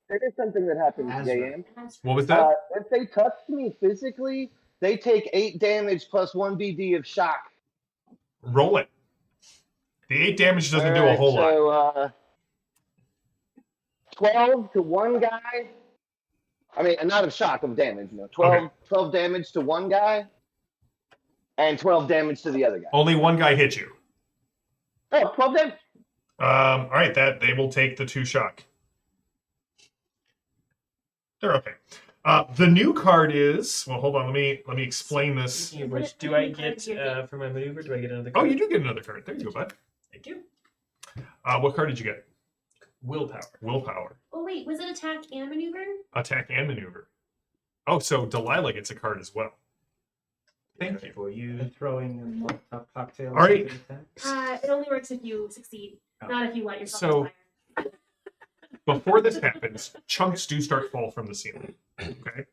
There is something that happens, Azra. JM. What was that? If they touch me physically, they take 8 damage plus 1 BD of shock. Roll it. The 8 damage doesn't do a whole lot. 12 to one guy. I mean, not of shock, of damage. 12 damage to one guy, and 12 damage to the other guy. Only one guy hit you. Oh, 12 damage. All right, that they will take the 2 shock. They're okay. The new card is hold on. Let me explain this. Speaking of which, do I get for my maneuver? Do I get another card? Oh, you do get another card. There you go, bud. Thank you. What card did you get? Willpower. Willpower. Oh wait, was it attack and maneuver? Attack and maneuver. Oh, so Delilah gets a card as well. Thank you. For you. And throwing in Molotov cocktails. All right. It only works if you succeed, not if you light yourself So- on fire. Before this happens, chunks do start fall from the ceiling. Okay.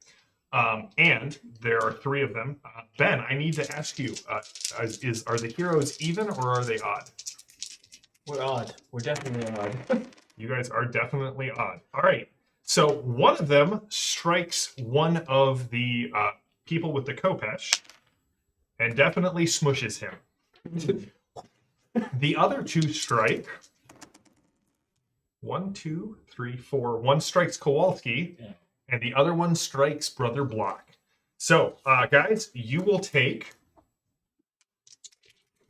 And there are 3 of them. Ben, I need to ask you: are the heroes even or are they odd? We're odd. We're definitely odd. You guys are definitely odd. All right. So one of them strikes one of the people with the Kopesh and definitely smushes him. The other 2 strike. 1, 2, 3, 4. One strikes Kowalski, and the other one strikes Brother Block. So, guys, you will take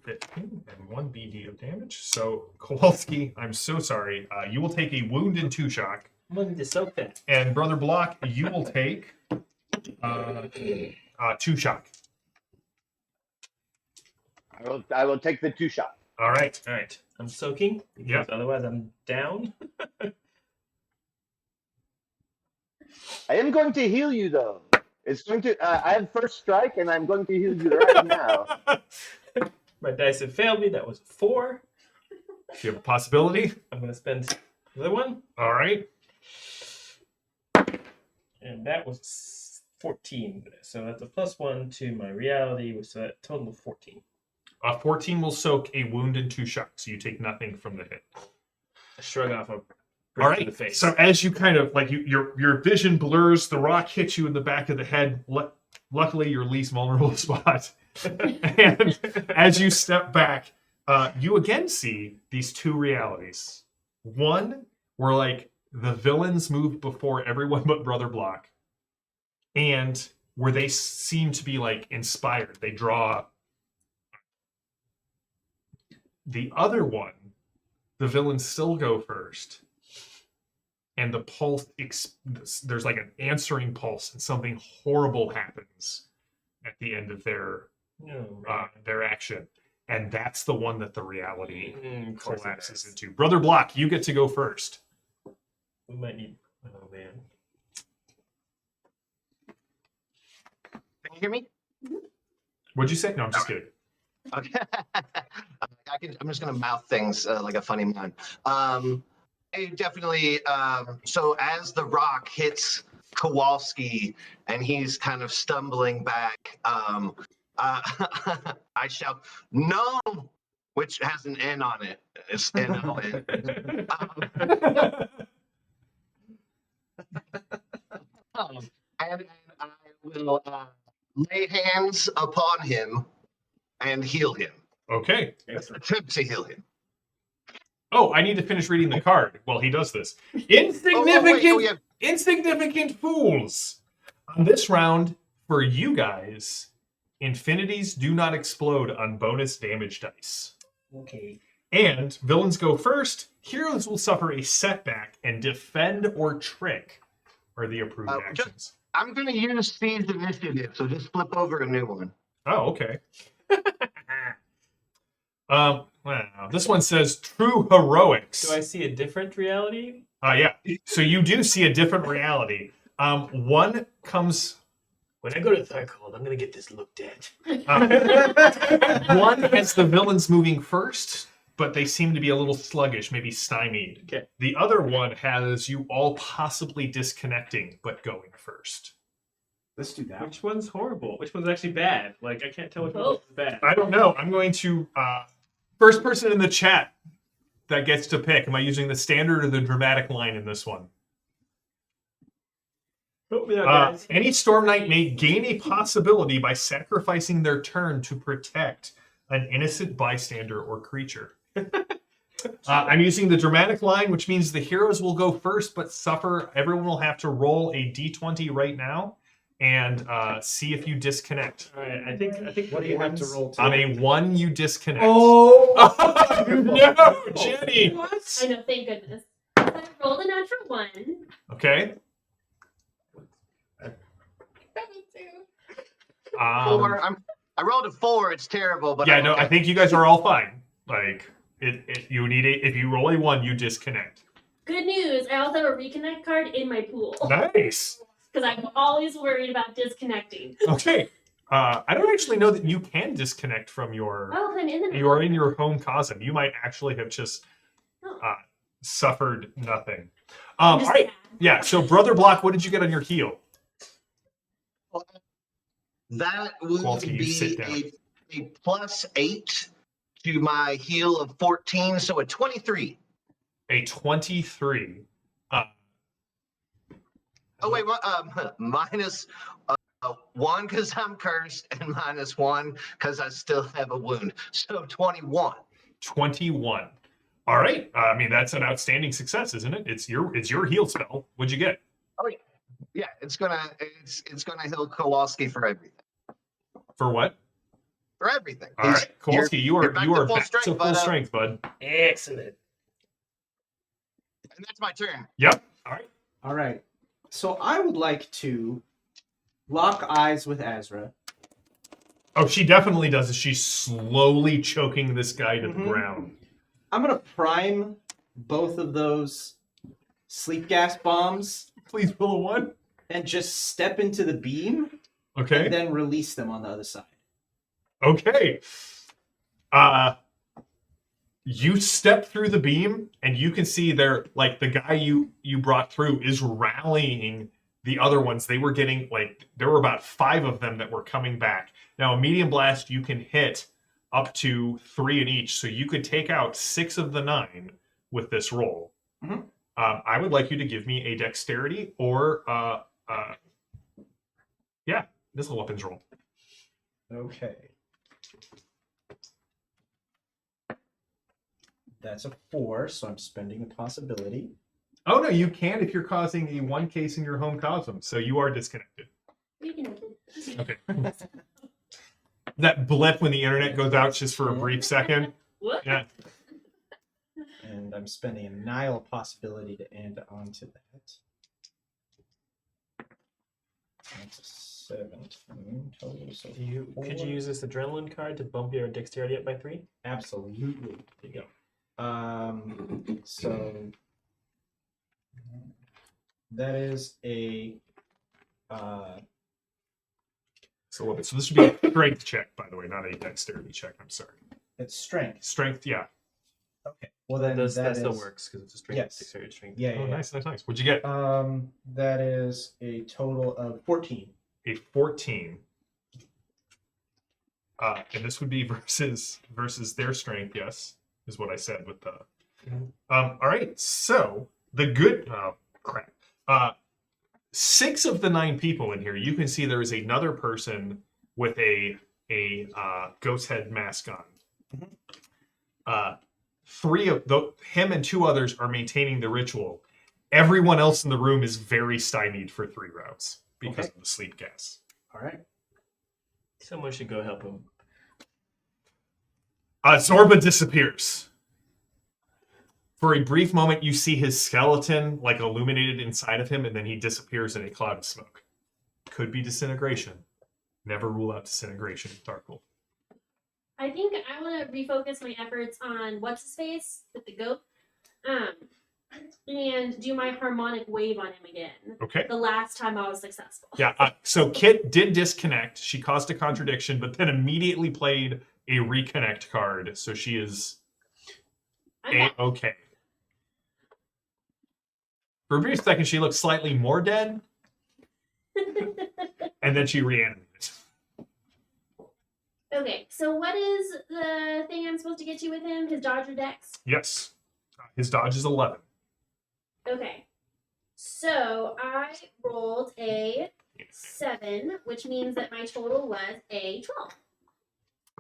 15 and 1 BD of damage. So, Kowalski, I'm so sorry. You will take a wound and 2 shock. I'm going to soak that. And Brother Block, you will take 2 shock. I will take the 2 shot. All right. All right. I'm soaking because Yeah. otherwise I'm down. I am going to heal you, though. It's going to. I have first strike, and I'm going to heal you right now. My dice have failed me. That was 4. Do you have a possibility? I'm going to spend another one. All right. And that was 14. So that's a +1 to my reality, so that total of 14. 14 will soak a wound and 2 shocks, so you take nothing from the hit. I shrug off a All brick to right. the face. So as you kind of your vision blurs, the rock hits you in the back of the head. Luckily, your least vulnerable spot. And as you step back, you again see these 2 realities. One where the villains move before everyone but Brother Block, and where they seem to be inspired. They draw. The other one, the villains still go first. And the pulse, there's an answering pulse, and something horrible happens at the end of their action. And that's the one that the reality Of course it collapses does. into. Brother Block, you get to go first. We might need. Oh man. Can you hear me? What'd you say? No, I'm just kidding. Okay. I'm just gonna mouth things like a funny man. Definitely. So as the rock hits Kowalski, and he's kind of stumbling back. I shout, "No!" which has an N on it. It's N-O-N. And I will lay hands upon him and heal him. Okay. Attempt to heal him. Oh, I need to finish reading the card while he does this. Insignificant fools. On this round, for you guys, infinities do not explode on bonus damage dice. Okay. And villains go first. Heroes will suffer a setback, and defend or trick are the approved actions. I'm going to use Steve's initiative, so just flip over a new one. Oh, okay. Wow. This one says true heroics. Do I see a different reality? Yeah. So you do see a different reality. One comes. When I go to Thargold, I'm gonna get this looked at. One has the villains moving first, but they seem to be a little sluggish, maybe stymied. Okay. The other one has you all possibly disconnecting, but going first. Let's do that. Which one's horrible? Which one's actually bad? Like, I can't tell which one's bad. I don't know. I'm going to first person in the chat that gets to pick. Am I using the standard or the dramatic line in this one? Help me out, guys. Any Storm Knight may gain a possibility by sacrificing their turn to protect an innocent bystander or creature. I'm using the dramatic line, which means the heroes will go first, but suffer. Everyone will have to roll a d20 right now and see if you disconnect. All right, I think. What do you have to roll to? On a 1, you disconnect. Oh! No, Jenny! What? I know, thank goodness. I rolled a natural 1. Okay. Four. I rolled a 4. It's terrible, but yeah, I'm no, okay. I think you guys are all fine. Like, you need if you roll a 1, you disconnect. Good news, I also have a reconnect card in my pool. Nice. Because I'm always worried about disconnecting. Okay. I don't actually know that you can disconnect from your. Oh, I'm in the. You are in your home cosm. You might actually have just suffered nothing. All right. Yeah. So, Brother Block, what did you get on your heel? That would Kowalski, you sit down. be a +8 to my heal of 14, so a 23. A 23. Oh wait, minus 1 because I'm cursed, and -1 because I still have a wound. So 21. 21. All right. I mean, that's an outstanding success, isn't it? It's your heal spell. What'd you get? Oh yeah, yeah. It's gonna heal Kowalski for everything. For what? For everything. All right, Kowalski, you are back to full strength, bud. Excellent. And that's my turn. Yep. All right. All right. So I would like to lock eyes with Azra. Oh, she definitely does it. She's slowly choking this guy to the ground. I'm going to prime both of those sleep gas bombs. Please roll a 1. And just step into the beam. Okay. And then release them on the other side. Okay. You step through the beam, and you can see there, like, the guy you brought through is rallying the other ones. They were getting, like, there were about 5 of them that were coming back. Now, a medium blast, you can hit up to 3 in each, so you could take out 6 of the 9 with this roll. Mm-hmm. I would like you to give me a dexterity or, missile weapons roll. Okay. That's a 4, so I'm spending a possibility. Oh, no, you can if you're causing a 1 case in your home cosm, so you are disconnected. Reconnected. Okay. That blip when the internet goes out just for a brief second. What? Yeah. And I'm spending a Nile possibility to add on to that. That's a 17 total. So Could you use this adrenaline card to bump your dexterity up by 3? Absolutely. There you go. So that is a So this would be a strength check, by the way, not a dexterity check. I'm sorry. it's strength. Strength, yeah. Okay. Well, then that still is- works because it's a strength. Yes. Dexterity strength. Yeah, yeah, Oh, yeah. nice. What'd you get? That is a total of 14. A 14. And this would be versus their strength, yes, is what I said with the. All right, so the good. Oh crap. 6 of the 9 people in here, you can see there is another person with a ghost head mask on. 3 of him and 2 others are maintaining the ritual. Everyone else in the room is very stymied for 3 rounds because of the sleep gas. All right. Someone should go help him. Zorba disappears. For a brief moment, you see his skeleton like illuminated inside of him, and then he disappears in a cloud of smoke. Could be disintegration. Never rule out disintegration in Darkhold. I think I want to refocus my efforts on what's his face with the goat, and do my harmonic wave on him again. Okay. The last time I was successful. Yeah. So Kit did disconnect. She caused a contradiction, but then immediately played a reconnect card. So she is I'm back. okay. For a brief second, she looked slightly more dead, and then she reanimated. Okay, so what is the thing I'm supposed to get to with him? His dodge or dex? Yes. His dodge is 11. Okay. So I rolled a 7, which means that my total was a 12.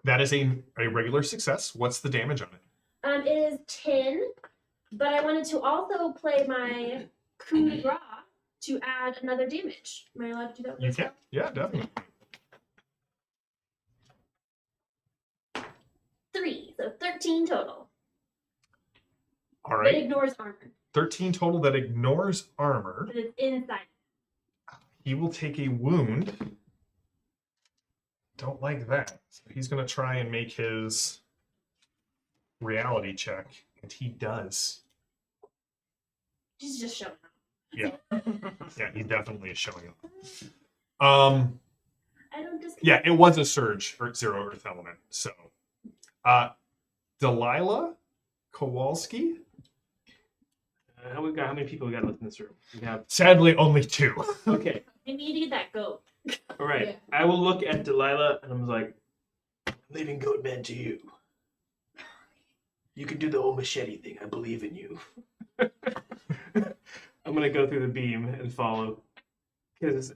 That is a regular success. What's the damage on it? It is 10, but I wanted to also play my coup de grace to add another damage. Am I allowed to do that? You can. Yeah, definitely. 3, so 13 total. All That right. ignores armor. 13 total that ignores armor. But it's inside. He will take a wound. Don't like that. So he's going to try and make his reality check, and he does. She's just showing up. Yeah. Yeah, he definitely is showing up. I don't disconnect. Yeah, it was a surge or 0 earth element. So, Delilah Kowalski. How many people we got left in this room? We have. Sadly, only 2. Okay. I need to get that goat. All right. Yeah. I will look at Delilah and I'm like, I'm leaving Goatman to you. You can do the whole machete thing. I believe in you. I'm gonna go through the beam and follow because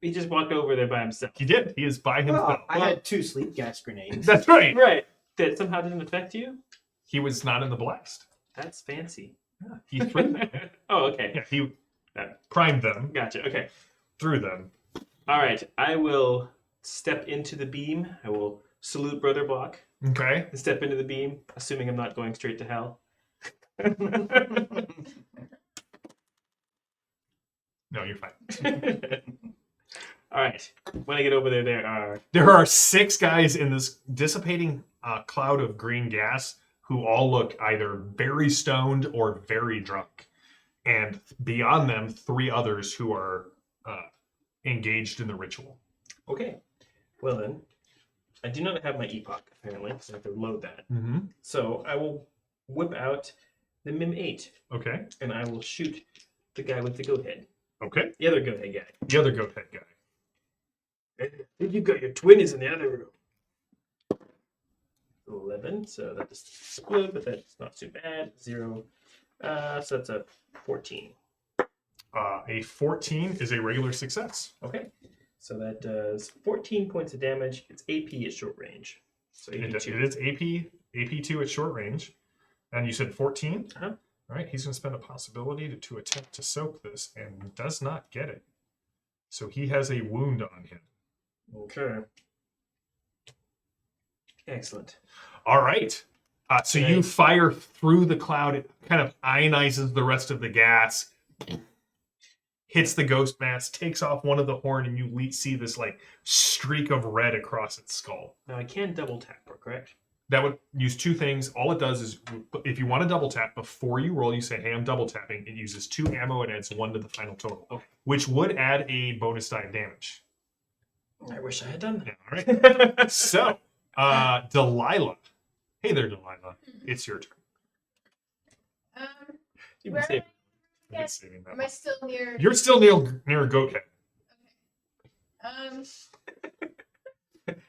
he just walked over there by himself. He did. He is by himself. Well, I had 2 sleep gas grenades. That's right. Right. That somehow didn't affect you. He was not in the blast. That's fancy. Yeah, he threw them. Oh, okay. Yeah, he primed them, Gotcha. Okay. threw them. All right. I will step into the beam. I will salute Brother Block Okay. and step into the beam, assuming I'm not going straight to hell. No, you're fine. All right. When I get over there, There are 6 guys in this dissipating cloud of green gas who all look either very stoned or very drunk. And beyond them, 3 others who are engaged in the ritual. Okay. Well then, I do not have my epoch apparently, so I have to load that. Mm-hmm. So I will whip out the Mim 8 Okay. and I will shoot the guy with the goat head. Okay. The other goat head guy. The other goat head guy. You got your twin is in the other room. 11, so that just explode, but that's not too bad. 0. So that's a 14. A 14 is a regular success. Okay. So that does 14 points of damage. It's AP at short range. So It AP2. is AP2 at short range. And you said 14? Uh-huh. All right, he's going to spend a possibility to attempt to soak this and does not get it. So he has a wound on him. Okay. Excellent. All right. So Okay. you fire through the cloud. It kind of ionizes the rest of the gas, hits the ghost mask, takes off one of the horn, and you see this like streak of red across its skull. Now I can double tap her, correct? That would use 2 things. All it does is, if you want to double tap, before you roll, you say, hey, I'm double tapping. It uses 2 ammo and adds 1 to the final total, Okay. which would add a bonus die of damage. I wish I had done Yeah, all right. So, Delilah. Hey there, Delilah. It's your turn. You've Where been saving. I'm just saving that am I one. still near? You're still near Goat Head.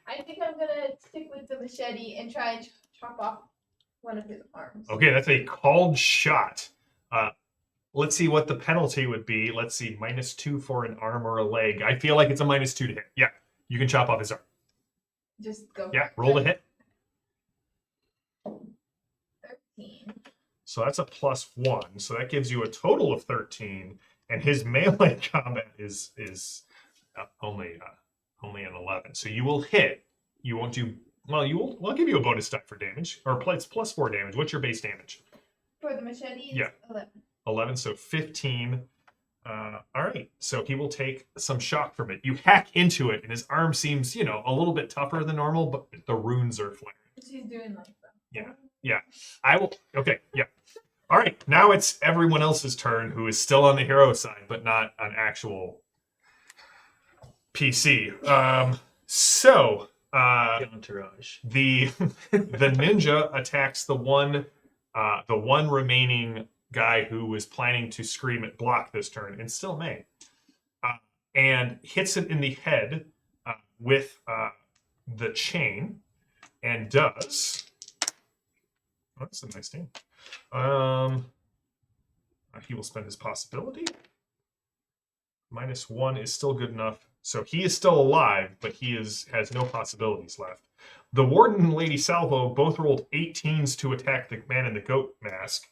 I think I'm gonna stick with the machete and try and chop off one of his arms. Okay, that's a called shot. Let's see what the penalty would be. Let's see, -2 for an arm or a leg. I feel like it's a -2 to hit. Yeah, you can chop off his arm. Just go. Yeah, roll to hit. 13. So that's a +1. So that gives you a total of 13. And his melee combat is only an 11. So you will hit. You won't do well. We'll give you a bonus die for damage, or it's +4 damage. What's your base damage? For the machete, it's Yeah. 11. 11, so 15. All right, so he will take some shock from it. You hack into it, and his arm seems, a little bit tougher than normal, but the runes are flaring. She's doing like that. Yeah. I will. Okay, yeah. All right, now it's everyone else's turn who is still on the hero side, but not an actual PC. So The entourage. the ninja attacks the one remaining guy who was planning to scream at block this turn and still may, and hits it in the head with the chain, and does. Oh, that's a nice name. He will spend his possibility. -1 is still good enough. So he is still alive, but he has no possibilities left. The warden and Lady Salvo both rolled 18s to attack the man in the goat mask,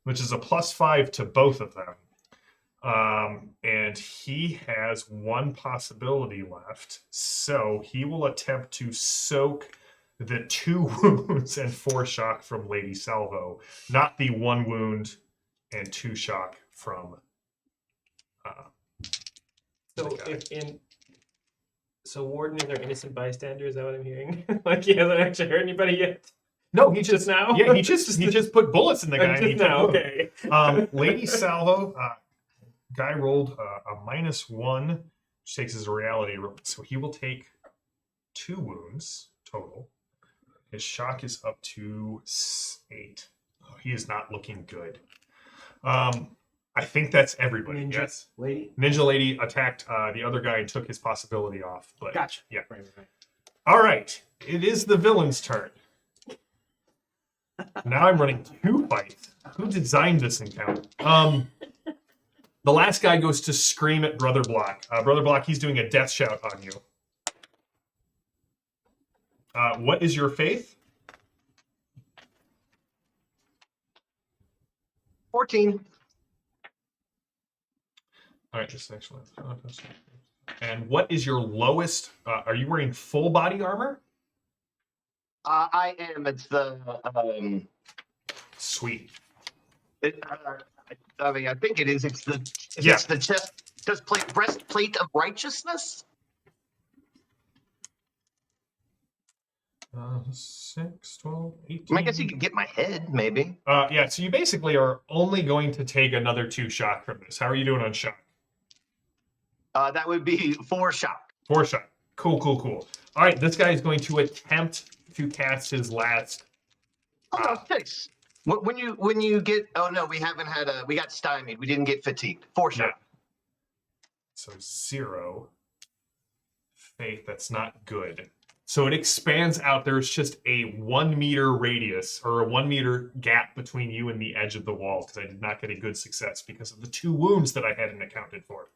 which is a +5 to both of them. And he has one possibility left. So he will attempt to soak the 2 wounds and 4 shock from Lady Salvo, not the 1 wound and 2 shock from So Warden is our innocent bystander, is that what I'm hearing? Like he hasn't actually hurt anybody yet? No, he just now? Yeah, he just put bullets in the guy. And he Just now, took okay. Lady Salvo, guy rolled a -1, which takes as a reality roll. So he will take 2 wounds total. His shock is up to 8. Oh, he is not looking good. I think that's everybody. Ninja Yes. lady. Ninja Lady attacked the other guy and took his possibility off. But Gotcha. yeah. Right. All right. It is the villain's turn. Now I'm running 2 fights. Who designed this encounter? The last guy goes to scream at Brother Block. Brother Block, he's doing a death shout on you. What is your faith? 14. All right, this next one. And what is your lowest? Are you wearing full body armor? I am. It's the. Sweet. I mean, I think it is. It's the. Yeah. It's the breastplate of righteousness. 6, 12, 18. I guess you could get my head, maybe. Yeah, so you basically are only going to take another 2 shock from this. How are you doing on shock? That would be 4 shock. 4 shock. Cool. All right, this guy is going to attempt to cast his last. Oh, nice. When you get, oh no, we haven't had we got stymied. We didn't get fatigued. 4 shock. Yeah. So 0 faith. That's not good. So it expands out. There's just a 1 meter radius or a 1 meter gap between you and the edge of the wall because I did not get a good success because of the 2 wounds that I hadn't accounted for.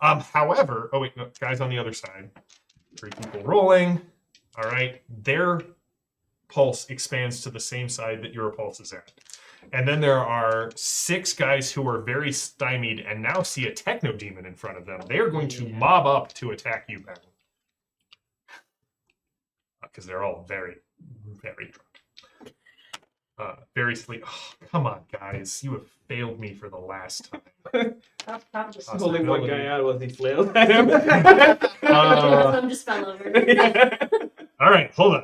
However, oh wait, no, guys on the other side. 3 people rolling. All right, their pulse expands to the same side that your pulse is at. And then there are 6 guys who are very stymied and now see a techno demon in front of them. They are going to mob up to attack you, Ben. Because they're all very, very drunk. Very sleep. Oh, come on, guys. You have failed me for the last time. Holding one guy out while he flailed at him. Some just fell over. All right, hold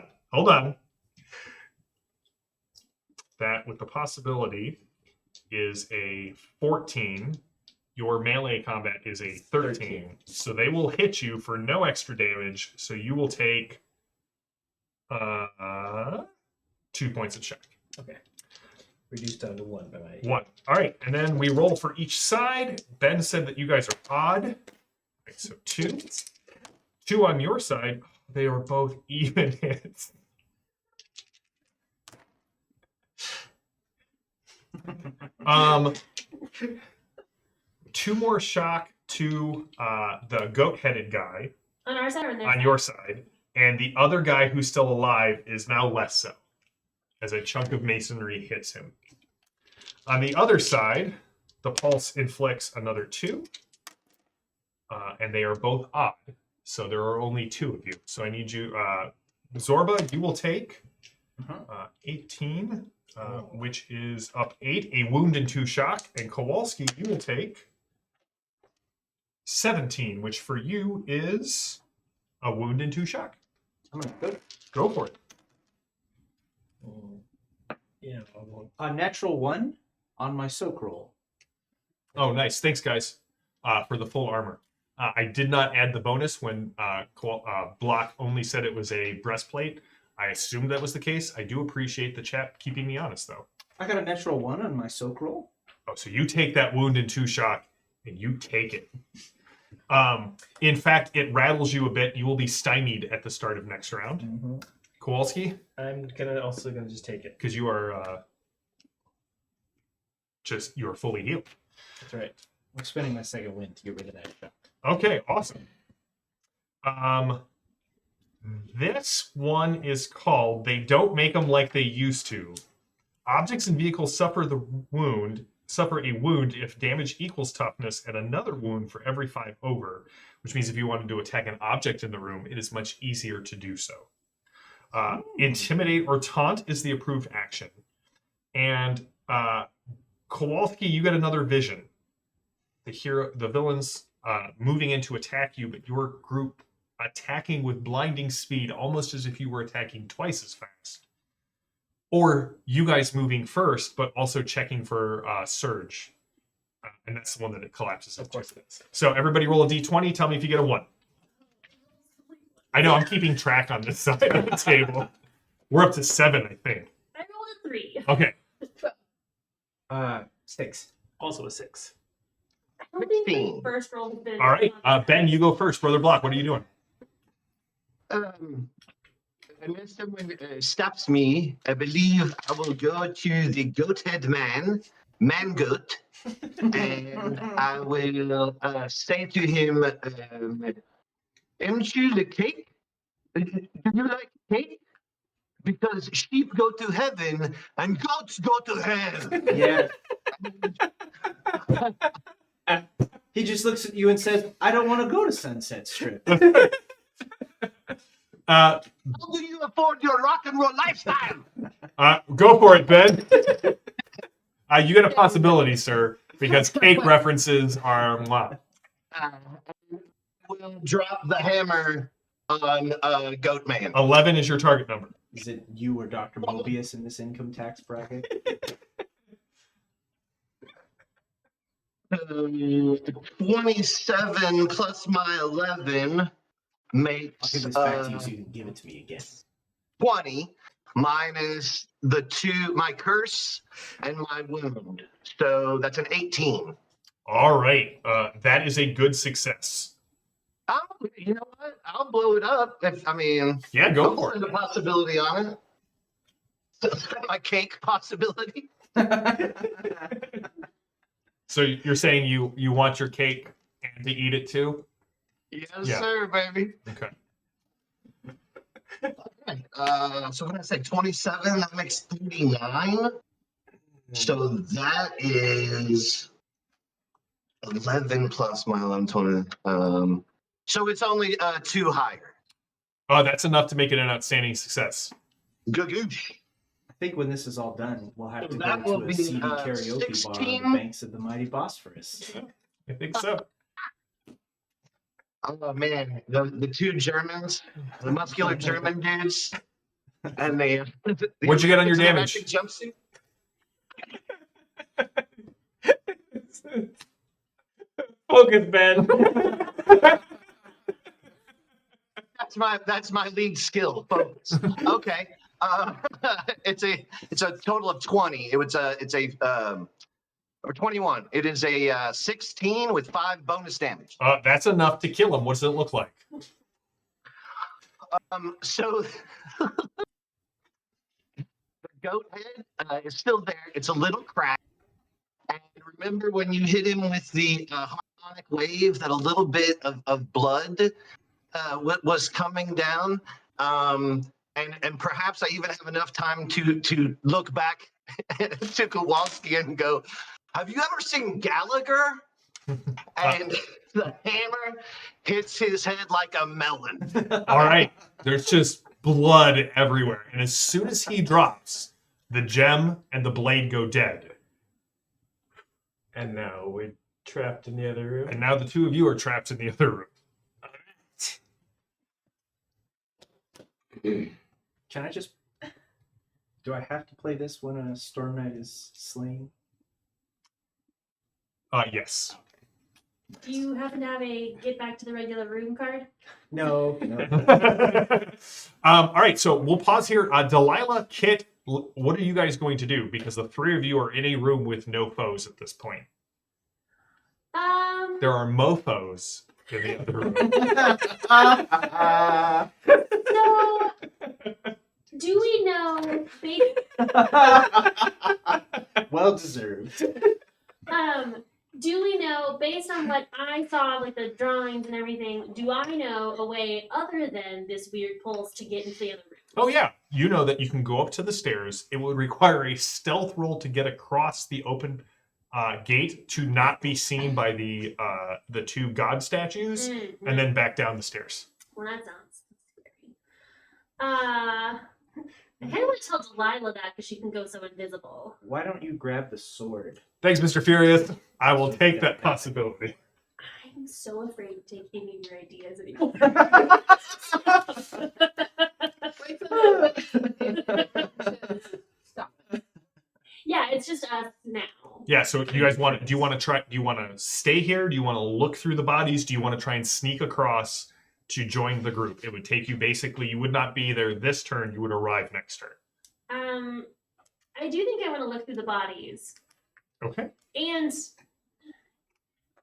on. That with the possibility is a 14. Your melee combat is a 13. So they will hit you for no extra damage. So you will take 2 points of shock. Okay. reduced down to 1 by my 1. All right, and then we roll for each side. Ben said that you guys are odd. Okay, so 2. 2 on your side. They are both even hits. Um, 2 more shock to the goat-headed guy On our side or on their on side? your side, and the other guy who's still alive is now less so, as a chunk of masonry hits him. On the other side, the pulse inflicts another 2, and they are both odd, so there are only 2 of you. So I need you, Zorba, you will take 18, which is up 8, a wound and 2 shock, and Kowalski, you will take 17, which for you is a wound and 2 shock. I'm gonna go. Go for it. Yeah, I'll go. A natural 1 on my soak roll. Oh, nice. Thanks, guys, for the full armor. I did not add the bonus when Block only said it was a breastplate. I assumed that was the case. I do appreciate the chat keeping me honest, though. I got a natural 1 on my soak roll. Oh, so you take that wound and 2 shock, and you take it. In fact, it rattles you a bit. You will be stymied at the start of next round. Kowalski, I'm also gonna just take it. because you are you are fully healed. That's right. I'm spending my second win to get rid of that shot. Okay, awesome. This one is called They Don't Make Them Like They Used to. Objects and vehicles suffer a wound if damage equals toughness and another wound for every 5 over, which means if you wanted to attack an object in the room, it is much easier to do so. Intimidate or taunt is the approved action. And Kowalski, you get another vision. The villains moving in to attack you, but your group attacking with blinding speed, almost as if you were attacking twice as fast. Or you guys moving first, but also checking for surge. And that's the one that it collapses Of into. course it is. So everybody roll a d20. Tell me if you get a 1. I know, I'm keeping track on this side of the table. We're up to 7, I think. I rolled a 3. Okay. 6. Also a 6. I don't think my 16. first roll has been. All right. Ben, you go first. Brother Block, what are you doing? Unless someone stops me, I believe I will go to the goat-head man goat, and I will say to him, "Aren't you the cake? Do you like cake? Because sheep go to heaven and goats go to hell." Yeah. He just looks at you and says, I don't want to go to Sunset Strip. How do you afford your rock and roll lifestyle? Go for it, Ben. You get a possibility, sir, because cake references are mwah. We'll drop the hammer on Goat Man. 11 is your target number. Is it you or Dr. Mobius in this income tax bracket? 27 plus my 11 makes I'll give this back to you so you can give it to me again. 20 minus the 2, my curse and my wound. So that's an 18. All right. That is a good success. Oh, you know what? I'll blow it up. Yeah, go I'll for send it. a possibility on it. My cake possibility. So you're saying you want your cake and to eat it too? Yes, Yeah. sir, baby. Okay. Okay. So what did I say? 27. That makes 39. So that is 11 plus my 11, 20. So it's only 2 higher. Oh, that's enough to make it an outstanding success. Gagoosh. I think when this is all done, we'll have to go That will to a be, seedy karaoke bar on 16. the banks of the mighty Bosphorus. I think so. Oh man, the 2 Germans, the muscular German dudes, and the What'd you get on your damage? jumpsuit. Focus, Ben. That's my lead skill. Focus. Okay. It's a total of 20. Or 21. It is a 16 with 5 bonus damage. That's enough to kill him. What does it look like? So the goat head is still there. It's a little cracked. And remember when you hit him with the harmonic wave, that a little bit of blood was coming down. And perhaps I even have enough time to look back to Kowalski and go, have you ever seen Gallagher? And the hammer hits his head like a melon. All right. There's just blood everywhere. And as soon as he drops, the gem and the blade go dead. And now we're trapped in the other room. And now the two of you are trapped in the other room. Can I just... Do I have to play this when a Storm Knight is slain? Yes. Do you happen to have a get back to the regular room card? No. All right, so we'll pause here. Delilah, Kit, what are you guys going to do? Because the three of you are in a room with no foes at this point. There are mofos in the other room. So, do we know? Well deserved. Do we know, based on what I saw, like the drawings and everything, do I know a way other than this weird pulse to get into the other room? Oh yeah, you know that you can go up to the stairs. It would require a stealth roll to get across the open gate to not be seen by the two god statues, and then back down the stairs. Well, that sounds scary. I kind of want to tell Delilah that because she can go so invisible. Why don't you grab the sword? Thanks, Mr. Furious. I will take that possibility. I'm so afraid to take any of your ideas anymore. Stop. Yeah, it's just us now. Yeah, so do you guys want to, do you want to stay here? Do you want to look through the bodies? Do you want to try and sneak across to join the group? It would take you basically, you would not be there this turn, you would arrive next turn. I do think I want to look through the bodies. Okay. And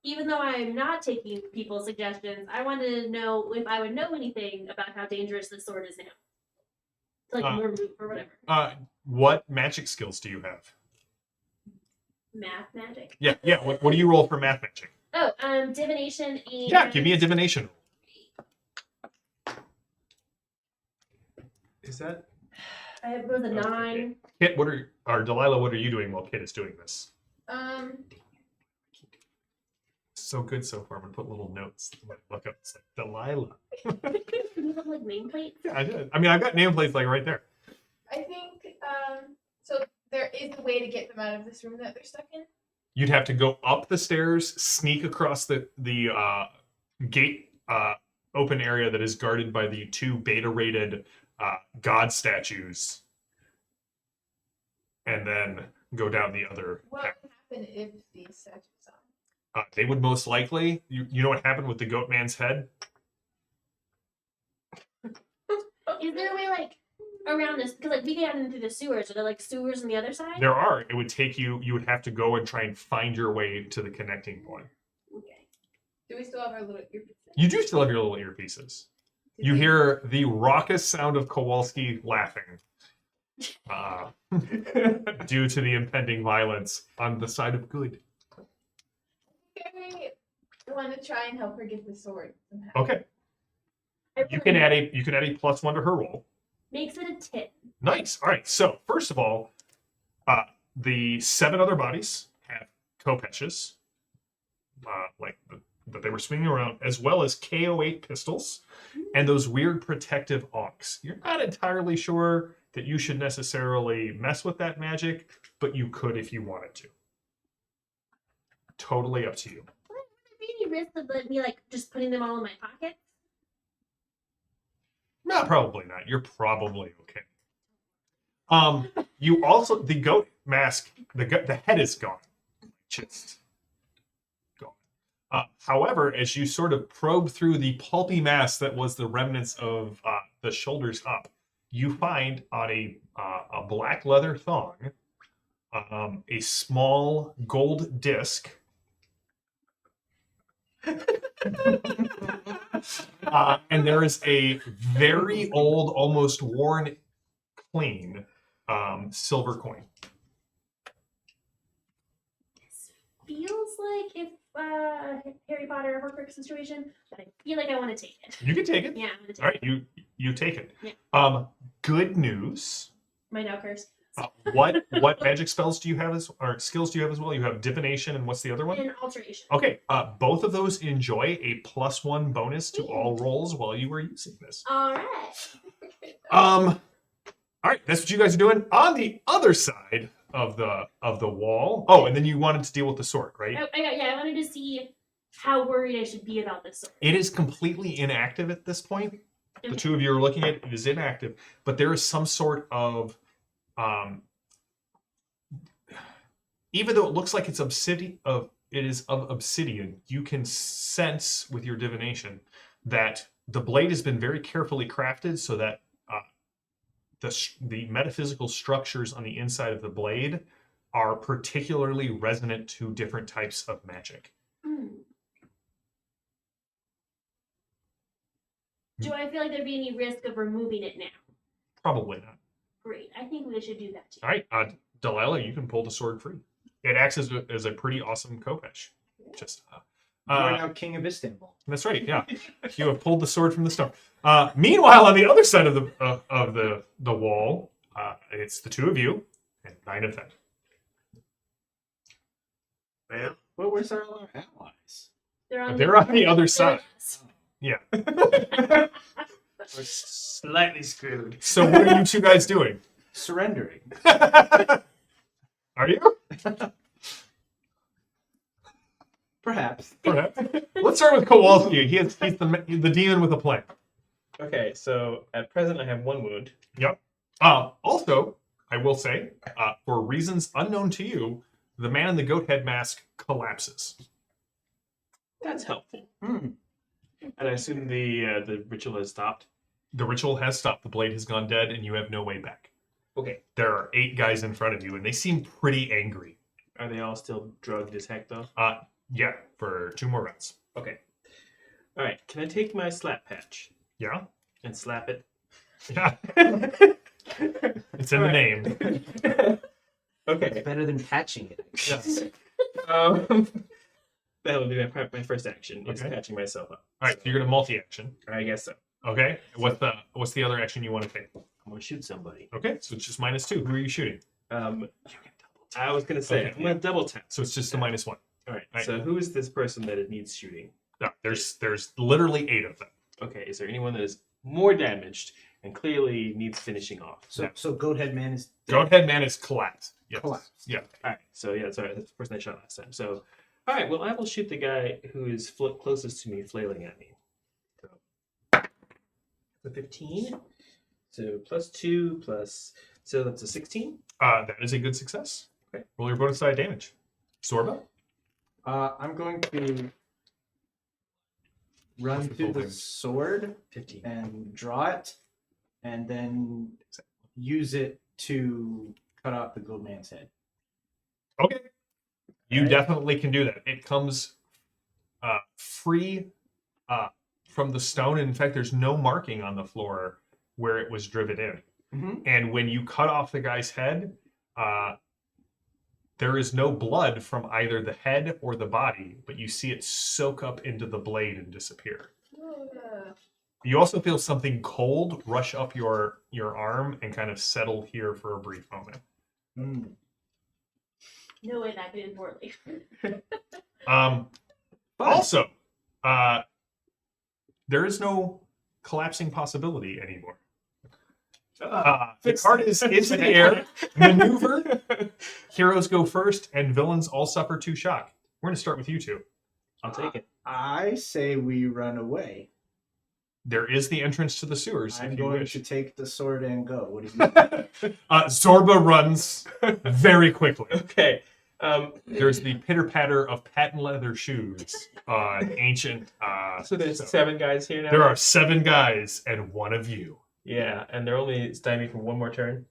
even though I'm not taking people's suggestions, I wanted to know if I would know anything about how dangerous this sword is now. Like more move or whatever. What magic skills do you have? Math magic. Yeah. What do you roll for math magic? Oh, divination and... Yeah, give me a divination roll. Is that... I have rolled a 9. Kit, Delilah, what are you doing while Kit is doing this? So good so far. I'm gonna put little notes. Look up, it's like Delilah. Do you have like nameplates? Yeah, I did. I mean, I've got nameplates like right there. I think so there is a way to get them out of this room that they're stuck in. You'd have to go up the stairs, sneak across the gate open area that is guarded by the two beta-rated god statues, and then go down the other. What would happen if these statues are? They would most likely. You know what happened with the goat man's head? Is there a way like around this? Because like we get into the sewers. Are there like sewers on the other side? There are. It would take you. You would have to go and try and find your way to the connecting point. Okay. Do we still have our little earpieces? You do still have your little earpieces. You hear the raucous sound of Kowalski laughing due to the impending violence on the side of good. I want to try and help her get the sword somehow. Okay. You can add a +1 to her roll. Makes it a 10. Nice. All right. So first of all, the 7 other bodies have kopeshes, that they were swinging around, as well as KO8 pistols, and those weird protective auks. You're not entirely sure that you should necessarily mess with that magic, but you could if you wanted to. Totally up to you. Would there be any risk of me like just putting them all in my pocket? No, probably not. You're probably okay. You also, the goat mask, the head is gone. Just gone. However, as you sort of probe through the pulpy mass that was the remnants of the shoulders up, you find on a black leather thong a small gold disc. And there is a very old, almost worn clean silver coin. This feels like if Harry Potter Horcrux situation, but I feel like I want to take it. You can take it. Yeah, I'm gonna take All right, it. you take it. Yeah. Good news. My now curse. What magic spells do you have or skills do you have as well? You have divination and what's the other one? And alteration. Okay, both of those enjoy a +1 bonus to all rolls while you were using this. All right. All right, that's what you guys are doing. On the other side of the wall. Oh, and then you wanted to deal with the sword, right? I wanted to see how worried I should be about this sword. It is completely inactive at this point. The Okay. two of you are looking at it. It is inactive, but there is some sort of even though it looks like it's it is of obsidian, you can sense with your divination that the blade has been very carefully crafted so that the metaphysical structures on the inside of the blade are particularly resonant to different types of magic. Do I feel like there'd be any risk of removing it now? Probably not. Great. I think we should do that too. All right, Delilah, you can pull the sword free. It acts as a pretty awesome khopesh. Just You're now king of Istanbul. that's right. Yeah, you have pulled the sword from the stone. Meanwhile, on the other side of the wall, it's the two of you and 9 of them. Man, Well, where's our other allies? They're on The other side. Yeah. We're slightly screwed. So what are you two guys doing? Surrendering. Are you? Perhaps. Perhaps. Let's start with Kowalski. He's the demon with a plan. Okay, so at present I have 1 wound. Yep. Also, I will say, for reasons unknown to you, the man in the goat head mask collapses. That's helpful. Hmm. And I assume the ritual has stopped. The ritual has stopped. The blade has gone dead, and you have no way back. Okay. There are 8 guys in front of you, and they seem pretty angry. Are they all still drugged as heck though? Yeah, for 2 more rounds. Okay. All right. Can I take my slap patch Yeah? and slap it? Yeah. It's in the name. Okay. Better than patching it. Yes. That would be my first action. Is Okay. patching myself up. All right, so you're going to multi-action. I guess so. Okay. What's the other action you want to take? I'm gonna shoot somebody. Okay, so it's just -2. Who are you shooting? I was gonna say Okay. I'm gonna double tap. So it's just a -1. All right. Right. So who is this person that it needs shooting? No, there's literally 8 of them. Okay. Is there anyone that is more damaged and clearly needs finishing off? So Goathead Man is Goathead man is collapsed. Yes. collapsed. Yeah. All right. So yeah, sorry, that's the person I shot last time. So, all right. Well, I will shoot the guy who is closest to me, flailing at me. So, the 15. So +2 plus. So that's a 16. That is a good success. Okay. Roll your bonus side damage. Sorba? I'm going to run What's the to full the damage? sword 15. and draw it, and then use it to cut off the gold man's head. Okay. You Right. definitely can do that. It comes free from the stone. In fact, there's no marking on the floor where it was driven in. Mm-hmm. And when you cut off the guy's head, there is no blood from either the head or the body, but you see it soak up into the blade and disappear. You also feel something cold rush up your arm and kind of settle here for a brief moment. Mm. No way that could end poorly. Also, there is no collapsing possibility anymore. The card is into the air. Maneuver. Heroes go first, and villains all suffer 2 shock. We're going to start with you two. I'll take it. I say we run away. There is the entrance to the sewers. I'm if you going wish. to take the sword and go. What do you Zorba runs very quickly. Okay. There's the pitter patter of patent leather shoes on ancient. So there's 7 guys here now. There are 7 guys and 1 of you. Yeah, and they're only stymied for one more turn.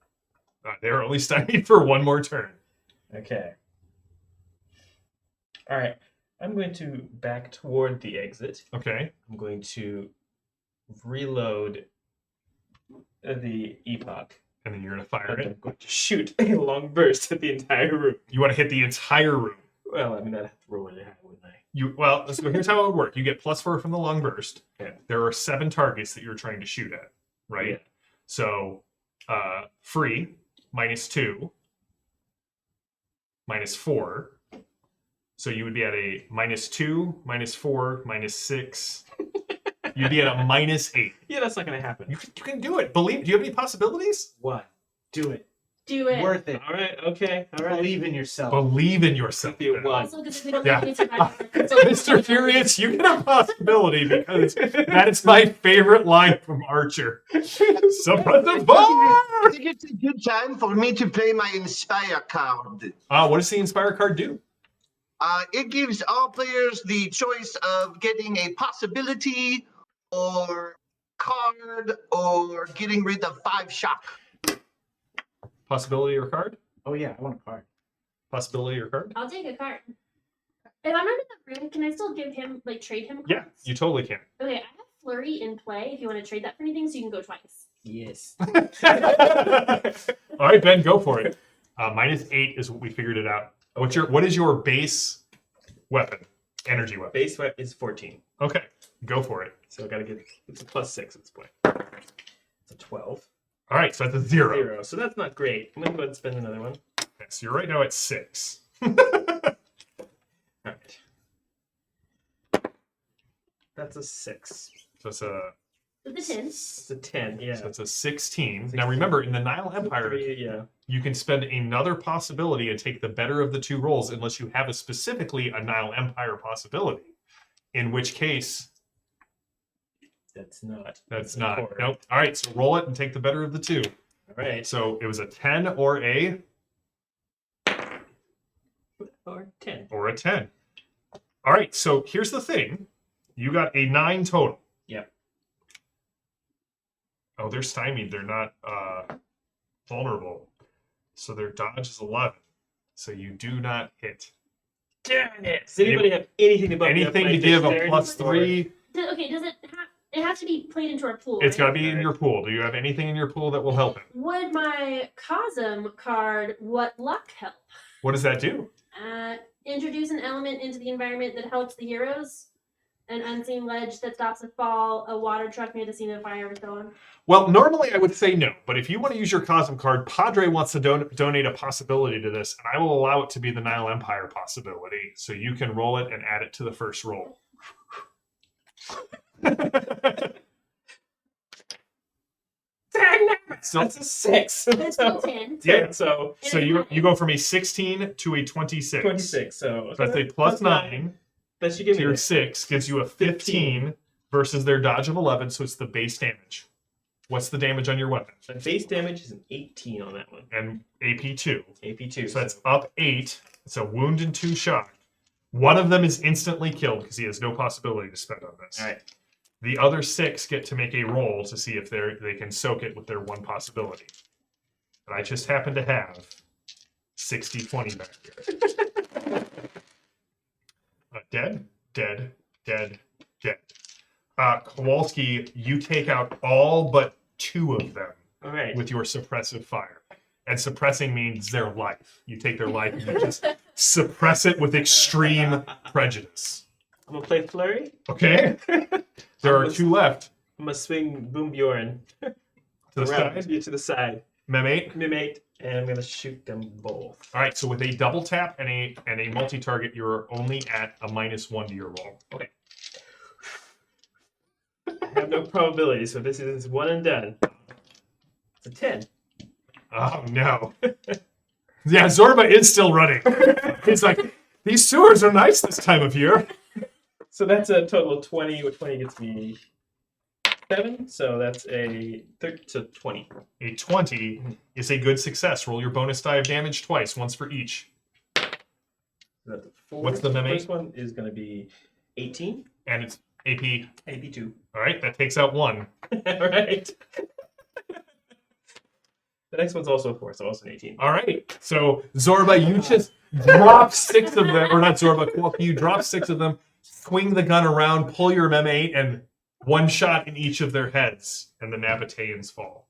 They're only stymied for one more turn. Okay. All right. I'm going to back toward the exit. Okay. I'm going to reload the epoch. And then you're going to fire And it. I'm going to shoot a long burst at the entire room. You want to hit the entire room. Well, I mean, I'd have to roll really high, wouldn't I? So here's how it would work. You get +4 from the long burst. Yeah. There are 7 targets that you're trying to shoot at, right? Yeah. So free, -2, -4. So you would be at a -2, -4, -6. You'd be at a -8. Yeah, that's not going to happen. You can do it. Do you have any possibilities? What? Do it. Do it. Worth it. All right, okay, all right. Believe in yourself. Believe in yourself. Be a then. one. Also, because if we don't Yeah. make any survival, Mr. Furious, you get a possibility because that is my favorite line from Archer. Suppressive I fire! think it's a good time for me to play my Inspire card. What does the Inspire card do? It gives all players the choice of getting a possibility or card or getting rid of 5 shock. Possibility or card? Oh yeah, I want a card. Possibility or card? I'll take a card. If I'm in the room, can I still give him, trade him cards? Yeah, you totally can. Okay, I have Flurry in play if you want to trade that for anything, so you can go twice. Yes. All right, Ben, go for it. -8 is what we figured it out. What is your base weapon? Energy weapon. Base weapon is 14. Okay, go for it. So I got to get, it's a +6 at this point. It's a 12. All right, so that's a 0. 0. So that's not great. I'm going to go ahead and spend another one. Okay, so you're right now at 6. All right. That's a 6. So it's a With the 10. It's a 10, yeah. So it's a 16. Now remember, in the Nile Empire, 3, yeah. you can spend another possibility and take the better of the 2 rolls unless you have specifically a Nile Empire possibility. In which case, That's not. that's a not. quarter. Nope. All right, so roll it and take the better of the 2. All right. So it was a 10 or a 10. or a 10. All right, so here's the thing. You got a 9 total. Yep. Oh, they're stymied. They're not vulnerable. So their dodge is 11. So you do not hit. Damn it! Does anybody have anything to bump me up Anything my to give a dexterity? +3. Okay, does it have... It has to be played into our pool, It's right? got to be in your pool. Do you have anything in your pool that will help him? Would my Cosm card, What Luck, help? What does that do? Introduce an element into the environment that helps the heroes. An unseen ledge that stops a fall, a water truck near the scene of fire, and so on. Well, normally I would say no, but if you want to use your Cosm card, Padre wants to donate a possibility to this, and I will allow it to be the Nile Empire possibility, so you can roll it and add it to the first roll. So, That's a 6. That's still 10. yeah, So so you go from a 16 to a 26. 26. So So that's a plus 9 That should give to me your this. 6, gives you a 15 versus their dodge of 11, so it's the base damage. What's the damage on your weapon? The base damage is an 18 on that one. And AP 2. AP2. So that's up 8. It's a wound and 2 shock. One of them is instantly killed because he has no possibility to spend on this. All right. The other 6 get to make a roll to see if they can soak it with their 1 possibility. But I just happen to have 60-20 back here. Dead. Kowalski, you take out all but 2 of them All right. with your suppressive fire. And suppressing means their life. You take their life and you just suppress it with extreme prejudice. I'm going to play Flurry. Okay? There are 2 left. I'm going to swing Boom Bjorn To the around side. to the side. Mem 8. Mimate. And I'm going to shoot them both. All right, so with a double tap and a multi-target, you're only at a -1 to your roll. Okay. I have no probability, so this is one and done. It's a 10. Oh, no. Yeah, Zorba is still running. He's like, these sewers are nice this time of year. So that's a total of 20, which 20 gets me 7. So that's a 20. A 20 is a good success. Roll your bonus die of damage twice, once for each. So that's a 4. What's the meme? First one is going to be 18. And it's AP. AP2. All right, that takes out 1. All right. The next one's also a 4, so also an 18. All right. So Zorba, you just drop 6 of them, or not Zorba, Quilp, you drop 6 of them, swing the gun around, pull your M8, and one shot in each of their heads, and the Nabateans fall.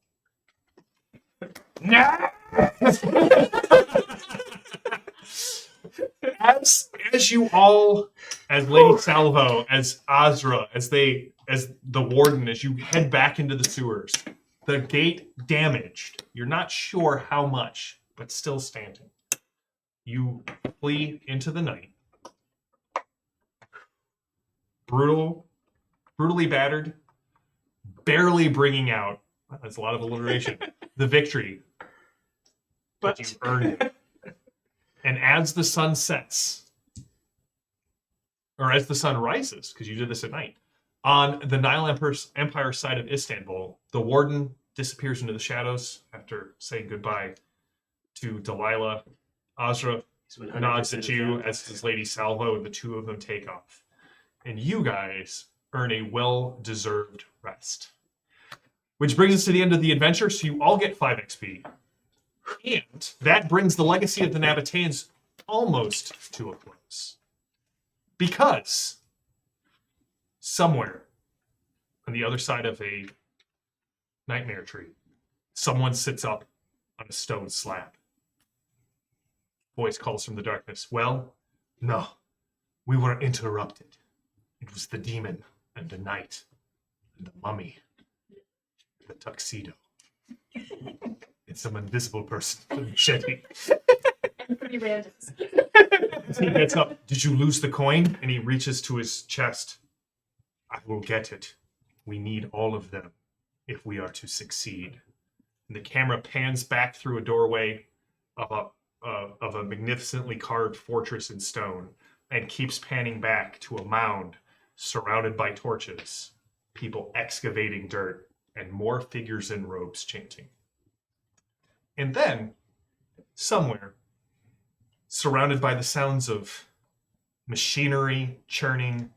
As you all, as Lady Salvo, as Azra, as the warden, as you head back into the sewers, the gate damaged. You're not sure how much, but still standing. You flee into the night. Brutally battered, barely bringing out, that's a lot of alliteration, the victory. But you earned it. And as the sun sets, or as the sun rises, because you did this at night, on the Nile Empire side of Istanbul, the warden disappears into the shadows after saying goodbye to Delilah. Azra nods at you as does Lady Salvo, and the two of them take off. And you guys earn a well-deserved rest. Which brings us to the end of the adventure, so you all get 5 XP. And that brings the legacy of the Nabateans almost to a close. Because somewhere on the other side of a nightmare tree, someone sits up on a stone slab. Voice calls from the darkness. Well, no, we were interrupted. It was the demon and the knight and the mummy, the tuxedo. It's some invisible person with a machete. And 3 randoms. He gets up. Did you lose the coin? And he reaches to his chest. I will get it. We need all of them if we are to succeed. And the camera pans back through a doorway of a magnificently carved fortress in stone and keeps panning back to a mound surrounded by torches, people excavating dirt, and more figures in robes chanting. And then, somewhere, surrounded by the sounds of machinery churning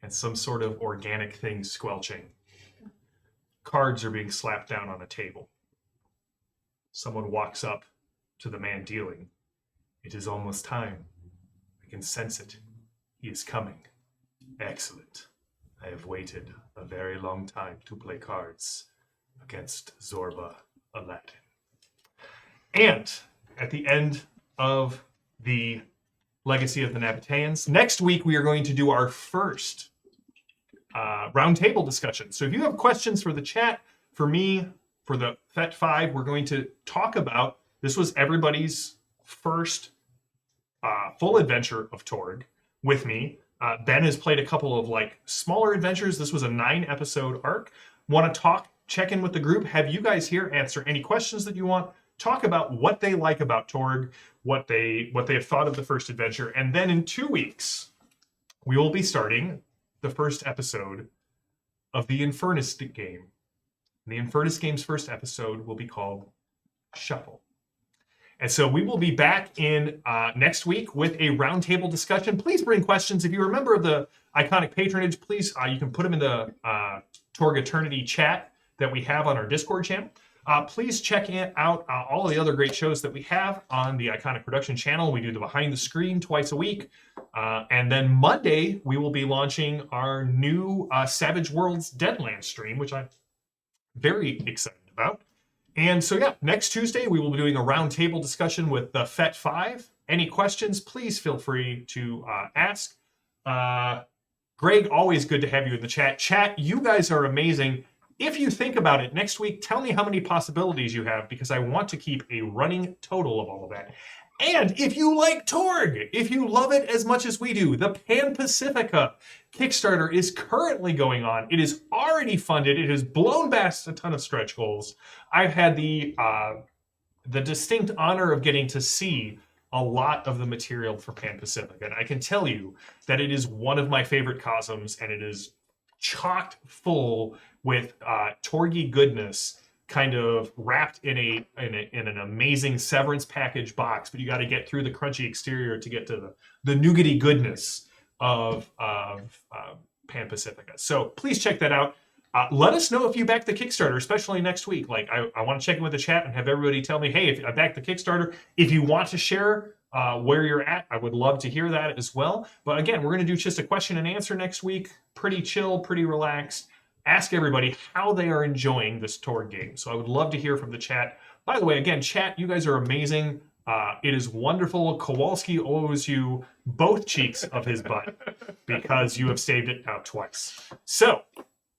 and some sort of organic thing squelching, cards are being slapped down on a table. Someone walks up to the man dealing. It is almost time. I can sense it. He is coming. Excellent. I have waited a very long time to play cards against Zorba Aladdin. And at the end of the Legacy of the Nabateans, next week we are going to do our first roundtable discussion. So if you have questions for the chat, for me, for the Faites Five, we're going to talk about, this was everybody's first full adventure of Torg with me. Ben has played a couple of smaller adventures. This was a 9-episode arc. Want to check in with the group, have you guys here answer any questions that you want, talk about what they like about Torg, what they have thought of the first adventure, and then in 2 weeks, we will be starting the first episode of the Infernus game. The Infernus game's first episode will be called Shuffle. And so we will be back in next week with a roundtable discussion. Please bring questions. If you're a member of the Iconic Patronage, please, you can put them in the Torg Eternity chat that we have on our Discord channel. Please check out all of the other great shows that we have on the Iconic Production channel. We do the Behind the Screen twice a week. And then Monday, we will be launching our new Savage Worlds Deadlands stream, which I'm very excited about. And so, yeah, next Tuesday, we will be doing a roundtable discussion with the Faites Five. Any questions, please feel free to ask. Greg, always good to have you in the chat. Chat, you guys are amazing. If you think about it, next week, tell me how many possibilities you have, because I want to keep a running total of all of that. And if you like Torg, if you love it as much as we do, the Pan Pacifica Kickstarter is currently going on. It is already funded. It has blown past a ton of stretch goals. I've had the distinct honor of getting to see a lot of the material for Pan Pacifica, and I can tell you that it is one of my favorite cosms, and it is chocked full with Torgy goodness, kind of wrapped in an amazing severance package box, but you got to get through the crunchy exterior to get to the nougaty goodness of Pan Pacifica. So please check that out. Let us know if you back the Kickstarter, especially next week. Like, I want to check in with the chat and have everybody tell me, hey, if I backed the Kickstarter, if you want to share where you're at, I would love to hear that as well. But again, we're going to do just a question and answer next week. Pretty chill, pretty relaxed. Ask everybody how they are enjoying this Torg game. So I would love to hear from the chat. By the way, again, chat, you guys are amazing. It is wonderful. Kowalski owes you both cheeks of his butt because you have saved it out twice. So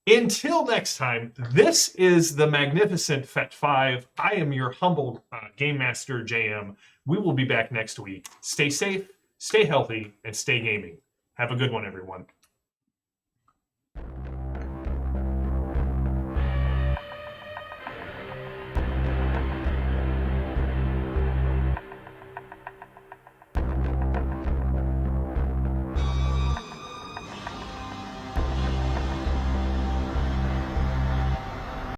until next time, this is the magnificent Faites Five. I am your humble Game Master, JM. We will be back next week. Stay safe, stay healthy, and stay gaming. Have a good one, everyone.